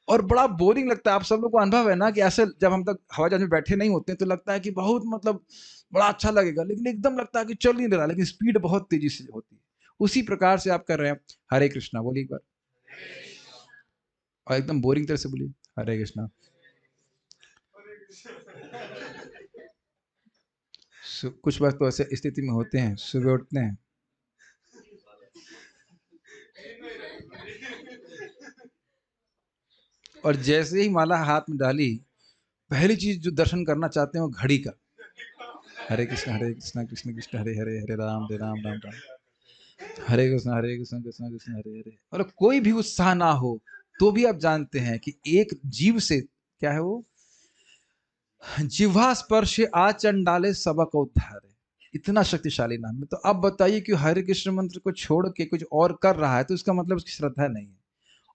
और बड़ा बोरिंग लगता है। आप सब लोग को अनुभव है ना कि ऐसे जब हम तक हवाई जहाज में बैठे नहीं होते तो लगता है कि बहुत मतलब बड़ा अच्छा लगेगा, लेकिन एकदम लगता है कि चल नहीं रहा, लेकिन स्पीड बहुत तेजी से होती है। उसी प्रकार से आप कर रहे हैं। हरे कृष्णा बोलिए एक बार, और एकदम बोरिंग तरह से बोलिए हरे कृष्णा। कुछ बात तो ऐसे स्थिति में होते हैं, सुबह उठते हैं, और जैसे ही माला हाथ में डाली, पहली चीज जो दर्शन करना चाहते हैं वो घड़ी का। हरे कृष्णा कृष्ण कृष्ण हरे हरे, हरे राम राम राम, हरे कृष्ण कृष्ण कृष्ण हरे हरे। और कोई भी उत्साह ना हो तो भी आप जानते हैं कि एक जीव से, क्या है वो, जिह्वा स्पर्श आचरण डाले सबक उद्धार है। इतना शक्तिशाली नाम है। तो अब बताइए कि हरे कृष्ण मंत्र को छोड़ के कुछ और कर रहा है तो इसका मतलब उसकी श्रद्धा नहीं है।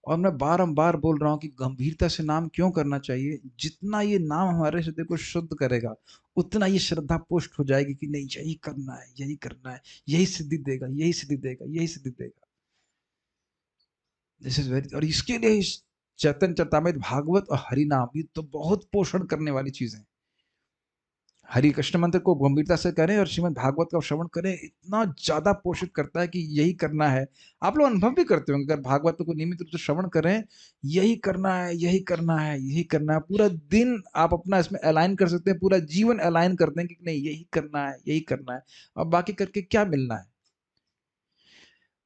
और मैं बारंबार बोल रहा हूं कि गंभीरता से नाम क्यों करना चाहिए। जितना ये नाम हमारे हृदय को शुद्ध करेगा, उतना ये श्रद्धा पुष्ट हो जाएगी कि नहीं, यही करना है, यही करना है, यही सिद्धि देगा, यही सिद्धि देगा, यही सिद्धि देगा। दिस इज वेरी, और इसके लिए चैतन्य चरितामृत, भागवत और हरि नाम, ये तो बहुत पोषण करने वाली चीज है। हरि कृष्ण मंत्र को गंभीरता से करें और श्रीमद् भागवत का श्रवण करें, इतना ज्यादा पोषित करता है कि यही करना है। आप लोग अनुभव भी करते होंगे, अगर भागवत को नियमित रूप से श्रवण करें, यही करना है, यही करना है, यही करना है, पूरा दिन आप अपना इसमें अलाइन कर सकते हैं, पूरा जीवन अलाइन करते हैं कि नहीं यही करना है, यही करना है। अब बाकी करके क्या मिलना है।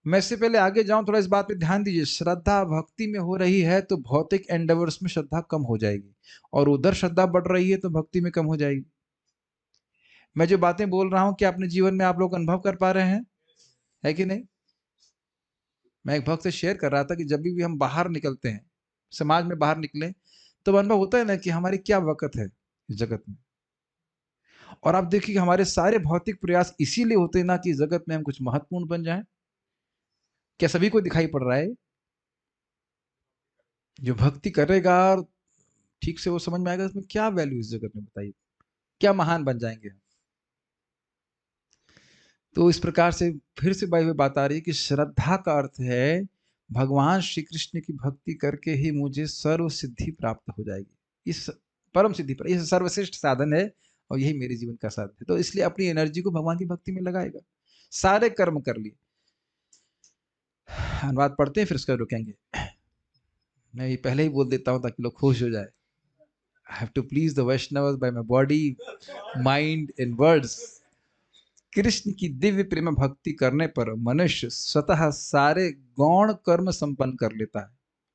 मैं इससे पहले आगे जाऊं, थोड़ा इस बात पे ध्यान दीजिए। श्रद्धा भक्ति में हो रही है तो भौतिक एंडेवर्स में श्रद्धा कम हो जाएगी, और उधर श्रद्धा बढ़ रही है तो भक्ति में कम हो जाएगी। मैं जो बातें बोल रहा हूं, क्या अपने जीवन में आप लोग अनुभव कर पा रहे हैं, है कि नहीं? मैं एक भक्त से शेयर कर रहा था कि जब भी हम बाहर निकलते हैं, समाज में बाहर निकले, तो अनुभव होता है ना कि हमारी क्या वक़्त है इस जगत में। और आप देखिए हमारे सारे भौतिक प्रयास इसीलिए होते हैं ना कि जगत में हम कुछ महत्वपूर्ण बन जाएं। क्या सभी को दिखाई पड़ रहा है? जो भक्ति करेगा और ठीक से वो समझ में आएगा इसमें क्या वैल्यू इस जगत में, बताइए। क्या महान बन जाएंगे हम। तो इस प्रकार से फिर से भाई बात आ रही है कि श्रद्धा का अर्थ है भगवान श्री कृष्ण की भक्ति करके ही मुझे सर्व सिद्धि प्राप्त हो जाएगी। इस परम सिद्धि पर, यह सर्वश्रेष्ठ साधन है और यही मेरे जीवन का साधन है। तो इसलिए अपनी एनर्जी को भगवान की भक्ति में लगाएगा। सारे कर्म कर लिए। अनुवाद पढ़ते हैं फिर उसका रुकेंगे। मैं ये पहले ही बोल देता हूं ताकि लोग खुश हो जाए। I have to please the Vaishnavas by my body, mind and words. Krishna की दिव्य प्रेम भक्ति करने पर मनुष्य स्वतः सारे गौण कर्म संपन्न कर लेता है।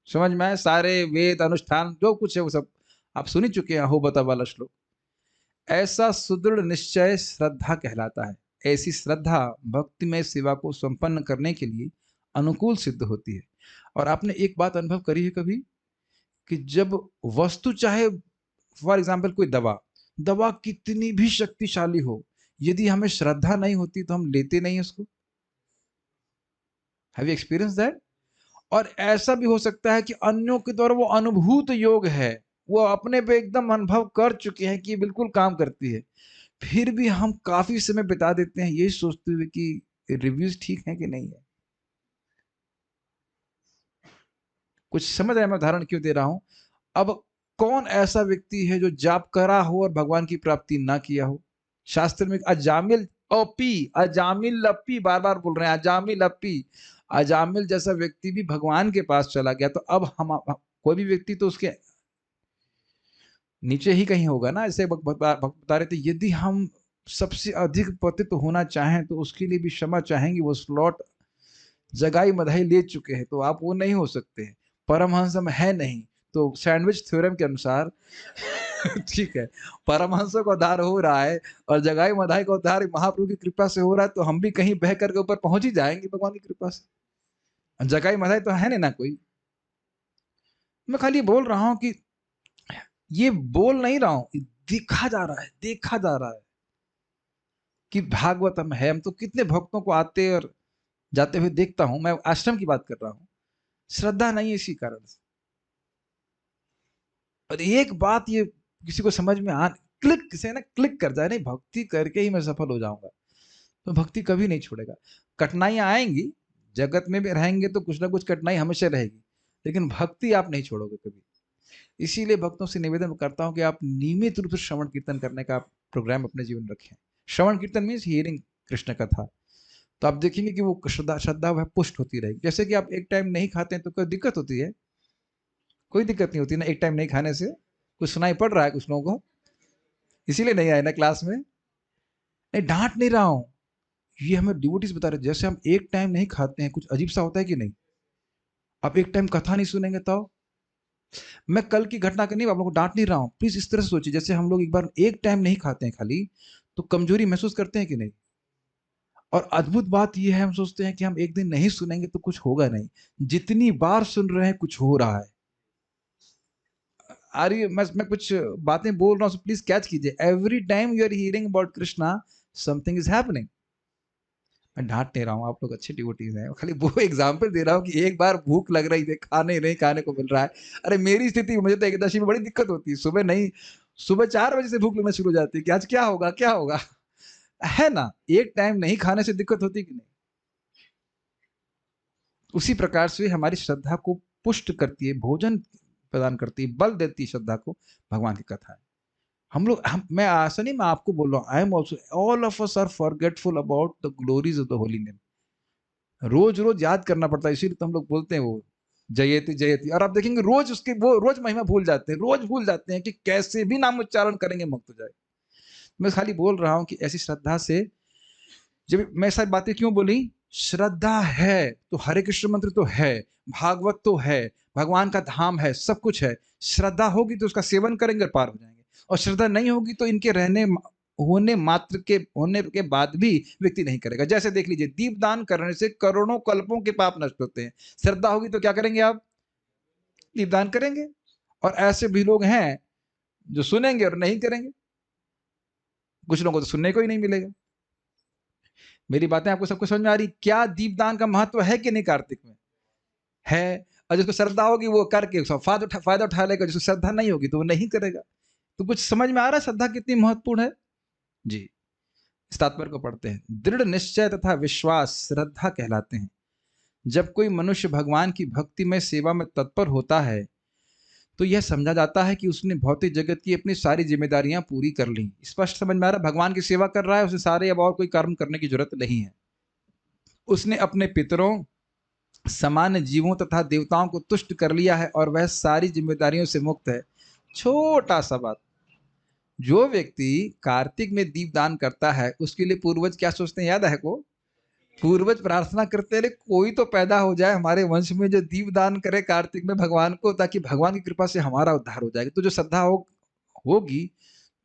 समझ में आए? सारे वेद अनुष्ठान जो कुछ है वो सब आप सुन ही चुके हैं, हो बता वाला श्लोक। ऐसा सुदृढ़ निश्चय श्रद्धा कहलाता है। ऐसी श्रद्धा भक्तिमय सेवा को संपन्न करने के लिए अनुकूल सिद्ध होती है। और आपने एक बात अनुभव करी है कभी कि जब वस्तु, चाहे फॉर एग्जाम्पल कोई दवा कितनी भी शक्तिशाली हो, यदि हमें श्रद्धा नहीं होती तो हम लेते नहीं उसको। Have you experience that? और ऐसा भी हो सकता है कि अन्यों के द्वारा वो अनुभूत योग है, वो अपने पे एकदम अनुभव कर चुके हैं कि ये बिल्कुल काम करती है, फिर भी हम काफी समय बिता देते हैं यही सोचते हुए कि रिव्यूज ठीक है कि नहीं है। कुछ समझ रहे हैं मैं उदाहरण क्यों दे रहा हूं? अब कौन ऐसा व्यक्ति है जो जाप करा हो और भगवान की प्राप्ति ना किया हो? शास्त्र में अजामिल अपी बार बार बोल रहे हैं, अजामिल अपी। अजामिल जैसा व्यक्ति भी भगवान के पास चला गया, तो अब हम कोई भी व्यक्ति तो उसके नीचे ही कहीं होगा ना। ऐसे बता रहे थे, यदि हम सबसे अधिक पतित होना चाहें तो उसके लिए भी क्षमा चाहेंगे। वो स्लॉट जगाई मधाई ले चुके हैं, तो आप वो नहीं हो सकते हैं। परमहंस हम है नहीं, तो सैंडविच थ्योरम के अनुसार ठीक है, परमहंसों का उद्धार हो रहा है और जगाई मधाई का उद्धार महाप्रभु की कृपा से हो रहा है, तो हम भी कहीं बह करके ऊपर पहुंच ही जाएंगे भगवान की कृपा से। जगाई मधाई तो है नहीं ना कोई। मैं खाली बोल रहा हूं कि ये बोल नहीं रहा हूं, देखा जा रहा है, देखा जा रहा है कि भागवतम है। हम तो कितने भक्तों को आते और जाते हुए देखता हूं। मैं आश्रम की बात कर रहा हूं। श्रद्धा नहीं है इसी कारण से। और एक बात ये किसी को समझ में आ क्लिक से ना क्लिक कर जाए, नहीं भक्ति करके ही मैं सफल हो जाऊंगा, तो भक्ति कभी नहीं छोड़ेगा। कठिनाइयां आएंगी, जगत में भी रहेंगे तो कुछ ना कुछ कठिनाई हमेशा रहेगी, लेकिन भक्ति आप नहीं छोड़ोगे कभी। इसीलिए भक्तों से निवेदन करता हूं कि आप नियमित रूप से श्रवण कीर्तन करने का प्रोग्राम अपने जीवन में रखें। श्रवण कीर्तन मीन्स हियरिंग कृष्ण कथा। तो आप देखेंगे कि वो श्रद्धा वह पुष्ट होती रहेगी। जैसे कि आप एक टाइम नहीं खाते हैं तो कोई दिक्कत होती है? कोई दिक्कत नहीं होती ना एक टाइम नहीं खाने से। कुछ सुनाई पड़ रहा है कुछ लोगों को, इसीलिए नहीं आए ना क्लास में। नहीं, डांट नहीं रहा हूं, ये हमें डिवोटीज बता रहे, जैसे हम एक टाइम नहीं खाते हैं कुछ अजीब सा होता है कि नहीं? आप एक टाइम कथा नहीं सुनेंगे तो मैं कल की घटना के नहीं आप लोगों को डांट नहीं रहा हूं। प्लीज इस तरह से सोचिए, जैसे हम लोग एक बार एक टाइम नहीं खाते हैं खाली, तो कमजोरी महसूस करते हैं कि नहीं? और अद्भुत बात यह है, हम सोचते हैं कि हम एक दिन नहीं सुनेंगे तो कुछ होगा नहीं। जितनी बार सुन रहे हैं कुछ हो रहा है। मैं कुछ बातें बोल रहा हूं, प्लीज कैच कीजिए। Every time you are hearing about Krishna, something is happening. मैं डांट नहीं रहा हूँ, आप लोग अच्छे डिवोटीज हैं, खाली वो एग्जाम्पल दे रहा हूँ कि एक बार भूख लग रही थी, खाने नहीं खाने को मिल रहा है। अरे मेरी स्थिति, मुझे तो एकदशी में बड़ी दिक्कत होती है। सुबह 4 बजे से भूख लगना शुरू हो जाती है कि आज क्या होगा क्या होगा, है ना? एक टाइम नहीं खाने से दिक्कत होती कि नहीं? उसी प्रकार से हमारी श्रद्धा को पुष्ट करती है, भोजन प्रदान करती है, बल देती है श्रद्धा को भगवान की कथा है। मैं ऐसा नहीं, मैं आपको बोल रहा हूँ, I am also, all of us are forgetful about the glories of the holy name. रोज रोज याद करना पड़ता है, इसीलिए तो हम लोग बोलते हैं वो जयति जयति। और आप देखेंगे रोज उसके वो रोज महिमा भूल जाते हैं, रोज भूल जाते हैं कि कैसे भी नाम उच्चारण करेंगे मुक्त हो जाए। मैं खाली बोल रहा हूं कि ऐसी श्रद्धा से, जब मैं सारी बातें क्यों बोली, श्रद्धा है तो हरे कृष्ण मंत्र तो है, भागवत तो है, भगवान का धाम है, सब कुछ है। श्रद्धा होगी तो उसका सेवन करेंगे और पार हो जाएंगे, और श्रद्धा नहीं होगी तो इनके होने के बाद भी व्यक्ति नहीं करेगा। जैसे देख लीजिए, दीपदान करने से करोड़ों कल्पों के पाप नष्ट होते हैं। श्रद्धा होगी तो क्या करेंगे आप? दीपदान करेंगे। और ऐसे भी लोग हैं जो सुनेंगे और नहीं करेंगे। कुछ लोगों को तो सुनने को ही नहीं मिलेगा। मेरी बातें आपको सबको समझ में आ रही? क्या दीपदान का महत्व है कि नहीं कार्तिक में? है। और जिसको श्रद्धा होगी वो करके फायदा उठा लेगा, जिसको श्रद्धा नहीं होगी तो वो नहीं करेगा। तो कुछ समझ में आ रहा है श्रद्धा कितनी महत्वपूर्ण है जी। इस तात्पर्य को पढ़ते हैं। दृढ़ निश्चय तथा विश्वास श्रद्धा कहलाते हैं। जब कोई मनुष्य भगवान की भक्तिमय सेवा में तत्पर होता है तो यह समझा जाता है कि उसने भौतिक जगत की अपनी सारी जिम्मेदारियां पूरी कर ली। स्पष्ट समझ में आ रहा है, भगवान की सेवा कर रहा है, उसे सारे अब और कोई कर्म करने की जरूरत नहीं है। उसने अपने पितरों, सामान्य जीवों तथा देवताओं को तुष्ट कर लिया है और वह सारी जिम्मेदारियों से मुक्त है। छोटा सा बात, जो व्यक्ति कार्तिक में दीपदान करता है उसके लिए पूर्वज क्या सोचते हैं, याद है को? पूर्वज प्रार्थना करते रहे कोई तो पैदा हो जाए हमारे वंश में जो दीपदान करे कार्तिक में भगवान को, ताकि भगवान की कृपा से हमारा उद्धार हो जाएगा। तो जो श्रद्धा होगी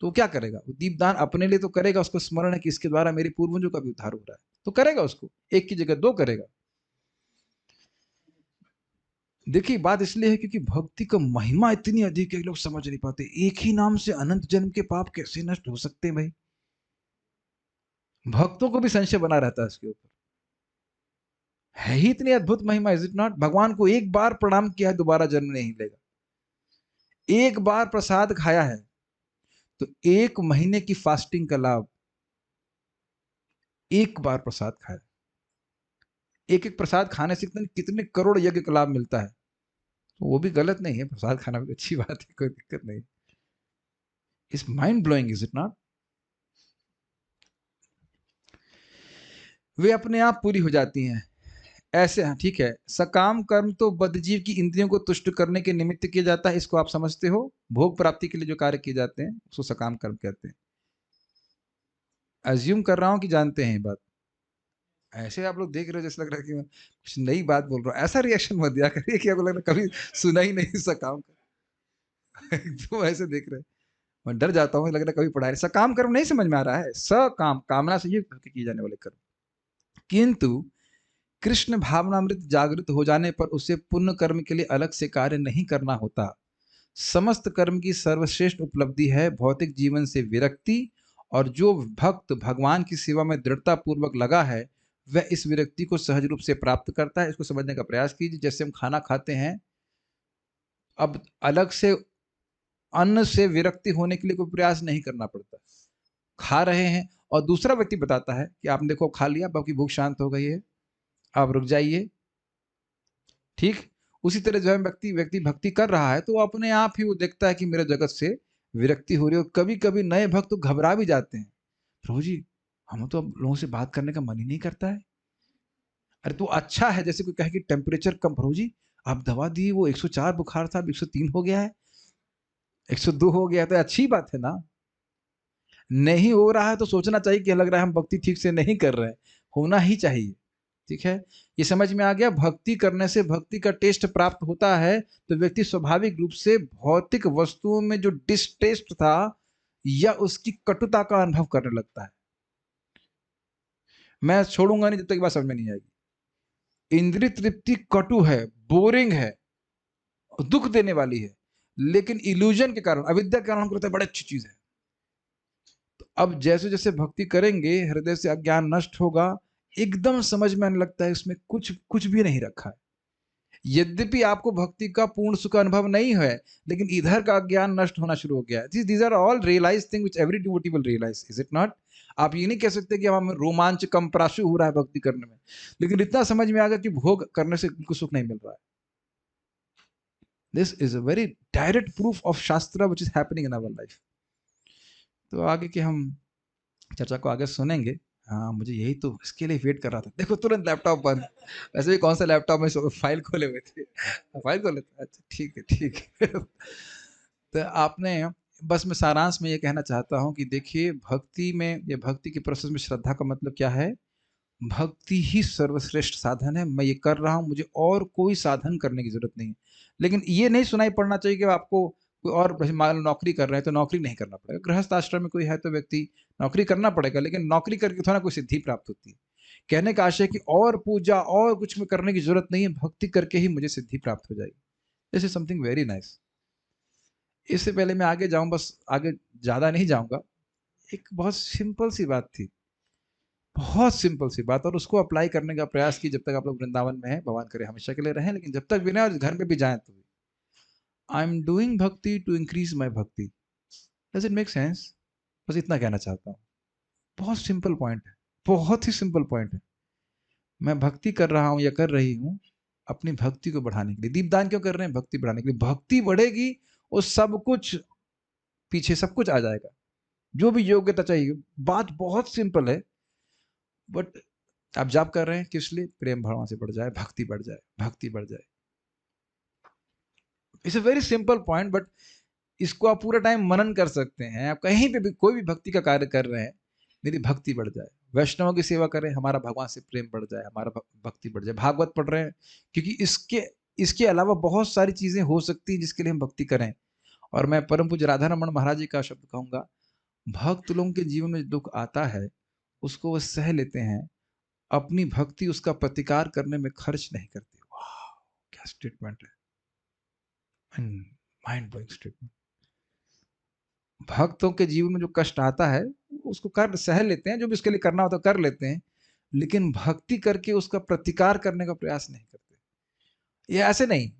तो क्या करेगा, वो दीपदान अपने लिए तो करेगा, उसको स्मरण है कि इसके द्वारा मेरे पूर्वजों का भी उद्धार हो रहा है, तो करेगा उसको, एक की जगह दो करेगा। देखिए बात इसलिए है क्योंकि भक्ति का महिमा इतनी अधिक है, लोग समझ नहीं पाते। एक ही नाम से अनंत जन्म के पाप कैसे नष्ट हो सकते हैं भाई? भक्तों को भी संशय बना रहता है इसके ऊपर। है ही इतनी अद्भुत महिमा, इज इट नॉट? भगवान को एक बार प्रणाम किया है, दोबारा जन्म नहीं लेगा। एक बार प्रसाद खाया है तो 1 महीने की फास्टिंग का लाभ। एक बार प्रसाद खाया, एक एक प्रसाद खाने से कितने कितने करोड़ यज्ञ का लाभ मिलता है। तो वो भी गलत नहीं है, प्रसाद खाना भी अच्छी बात है, कोई दिक्कत नहीं। इस mind blowing, is it not? वे अपने आप पूरी हो जाती हैं ऐसे। हाँ ठीक है, सकाम कर्म तो बद्धजीव की इंद्रियों को तुष्ट करने के निमित्त किया जाता है, इसको आप समझते हो। भोग प्राप्ति के लिए जो कार्य किए जाते हैं उसको सकाम कर्म कहते हैं। अज्यूम कर रहा हूं कि जानते हैं ये बात। ऐसे आप लोग देख रहे हो जैसे लग रहा है कि मैं कुछ नई बात बोल रहा हूँ। ऐसा रिएक्शन मत दिया करिए कि आपको लग रहा है कभी सुना ही नहीं सकाम कर्म। तो ऐसे देख रहे हैं, मैं डर जाता हूँ, लग रहा है कभी पढ़ा है। सकाम कर्म नहीं समझ में आ रहा है, सकाम कामना से युक्त होकर किए जाने वाले कर्म। किंतु कृष्ण भावनामृत जागृत हो जाने पर उसे पुण्य कर्म के लिए अलग से कार्य नहीं करना होता। समस्त कर्म की सर्वश्रेष्ठ उपलब्धि है भौतिक जीवन से विरक्ति, और जो भक्त भगवान की सेवा में दृढ़ता पूर्वक लगा है वह इस विरक्ति को सहज रूप से प्राप्त करता है। इसको समझने का प्रयास कीजिए। जैसे हम खाना खाते हैं, अब अलग से अन्न से विरक्ति होने के लिए कोई प्रयास नहीं करना पड़ता। खा रहे हैं और दूसरा व्यक्ति बताता है कि आपने देखो खा लिया, अब आपकी भूख शांत हो गई है, आप रुक जाइए। ठीक उसी तरह जो है व्यक्ति व्यक्ति भक्ति कर रहा है तो अपने आप ही वो देखता है कि मेरे जगत से विरक्ति हो रही है। और कभी कभी नए भक्त तो घबरा भी जाते हैं, प्रभु जी हम तो अब लोगों से बात करने का मन ही नहीं करता है। अरे तो अच्छा है, जैसे कोई कहे कि टेम्परेचर कम, प्रभु जी आप दवा दी, वो 104 बुखार था, 103 हो गया है, 102 हो गया, तो अच्छी बात है ना। नहीं हो रहा है तो सोचना चाहिए कि लग रहा है हम भक्ति ठीक से नहीं कर रहे हैं, होना ही चाहिए। ठीक है, ये समझ में आ गया। भक्ति करने से भक्ति का टेस्ट प्राप्त होता है तो व्यक्ति स्वाभाविक रूप से भौतिक वस्तुओं में जो डिस्टेस्ट था या उसकी कटुता का अनुभव करने लगता है। मैं छोड़ूंगा नहीं जब तक बात समझ में नहीं आएगी। इंद्रिय तृप्ति कटु है, बोरिंग है, दुख देने वाली है, लेकिन इल्यूजन के कारण, अविद्या के कारण हमको लगता है बड़ी अच्छी चीज है। तो अब जैसे जैसे भक्ति करेंगे हृदय से अज्ञान नष्ट होगा, एकदम समझ में आने लगता है इसमें कुछ कुछ भी नहीं रखा है। यद्यपि आपको भक्ति का पूर्ण सुख अनुभव नहीं है, लेकिन इधर का ज्ञान नष्ट होना शुरू हो गया है। These are all realize thing which every devotee will realize, is it not? आप ये नहीं कह सकते कि हम रोमांच कम प्राशु हो रहा है भक्ति करने में, लेकिन इतना समझ में आ गया कि भोग करने से उनको सुख नहीं मिल रहा है। This is a very direct proof of shastra which is happening in our life. तो आगे की हम चर्चा को आगे सुनेंगे। हाँ मुझे यही तो इसके लिए वेट कर रहा था। देखो तुरंत लैपटॉप बंद। वैसे भी कौन सा लैपटॉप में फाइल खोले हुए थे, फाइल खोले थे, अच्छा ठीक है ठीक है। तो आपने, बस मैं सारांश में ये कहना चाहता हूँ कि देखिए भक्ति में, ये भक्ति के प्रोसेस में श्रद्धा का मतलब क्या है? भक्ति ही सर्वश्रेष्ठ साधन है। मैं ये कर रहा हूँ, मुझे और कोई साधन करने की जरूरत नहीं है। लेकिन ये नहीं सुनाई पड़ना चाहिए कि आपको कोई और, मान लो नौकरी कर रहे हैं तो नौकरी नहीं करना पड़ेगा। गृहस्थ आश्रम में कोई है तो व्यक्ति नौकरी करना पड़ेगा, लेकिन नौकरी करके थोड़ा कोई सिद्धि प्राप्त होती है। कहने का आशय कि और पूजा और कुछ में करने की जरूरत नहीं है, भक्ति करके ही मुझे सिद्धि प्राप्त हो जाएगी। This is something very nice. इससे पहले मैं आगे जाऊं, बस आगे ज्यादा नहीं जाऊंगा, एक बहुत सिंपल सी बात थी, बहुत सिंपल सी बात, और उसको अप्लाई करने का प्रयास की। जब तक आप लोग वृंदावन में हैं, भगवान करे हमेशा के लिए रहें, लेकिन जब तक भी ना और घर में भी जाएं तो, आई एम डूइंग भक्ति टू इंक्रीज माई भक्ति। Does it make sense? बस इतना कहना चाहता हूँ। बहुत सिंपल पॉइंट है, बहुत ही सिंपल पॉइंट है। मैं भक्ति कर रहा हूँ या कर रही हूँ अपनी भक्ति को बढ़ाने के लिए। दीपदान क्यों कर रहे हैं? भक्ति बढ़ाने के लिए। भक्ति बढ़ेगी, वो सब कुछ पीछे सब कुछ आ जाएगा, जो भी योग्यता चाहिए। बात बहुत सिंपल है, बट आप जाप कर रहे हैं किस लिए? प्रेम भावना से बढ़ जाए, भक्ति बढ़ जाए, भक्ति बढ़ जाए। It's a very simple point, but इसको आप पूरा टाइम मनन कर सकते हैं। आप कहीं पे भी कोई भी भक्ति का कार्य कर रहे हैं, मेरी भक्ति बढ़ जाए, वैष्णवों की सेवा करें, हमारा भगवान से प्रेम बढ़ जाए, हमारा भक्ति बढ़ जाए। भागवत पढ़ रहे हैं, क्योंकि इसके इसके अलावा बहुत सारी चीजें हो सकती हैं जिसके लिए हम भक्ति करें। और मैं परम पूज्य राधा रमन महाराज जी का शब्द कहूंगा, भक्त लोगों के जीवन में दुख आता है उसको वो सह लेते हैं, अपनी भक्ति उसका प्रतिकार करने में खर्च नहीं करते। वाह, क्या स्टेटमेंट है, माइंड ब्लोइंग स्टेटमेंट। भक्तों के जीवन में जो कष्ट आता है उसको कर सह लेते हैं, जो भी उसके लिए करना होता है कर लेते हैं, लेकिन भक्ति करके उसका प्रतिकार करने का प्रयास नहीं करते। ये ऐसे नहीं,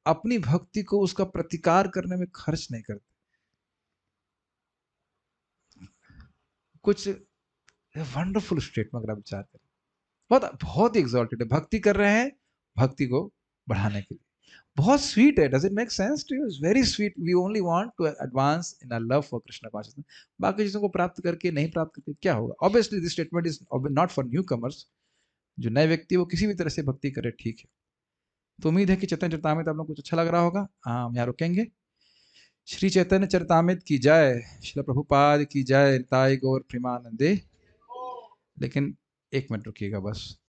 अपनी भक्ति को उसका प्रतिकार करने में खर्च नहीं करते। कुछ वंडरफुल स्टेटमेंट अगर आप विचार करें, बहुत बहुत ही एग्जॉल्टेड है। भक्ति कर रहे हैं भक्ति को बढ़ाने के लिए। बहुत स्वीट है। Does it make sense to you? It's very sweet. We only want to advance in our love for Krishna consciousness. बाकी चीजों को प्राप्त करके नहीं प्राप्त करके क्या होगा? Obviously this statement is not for new commerce. जो नए व्यक्ति वो किसी भी तरह से भक्ति करे, ठीक है। तो उम्मीद है कि चैतन्य चरितामृत आप लोग कुछ अच्छा लग रहा होगा। हम यहाँ रुकेंगे। श्री चैतन्य चरितामृत की जय, श्रील प्रभुपाद की जय, निताई गौर प्रेमानंदे। लेकिन एक मिनट रुकिएगा बस।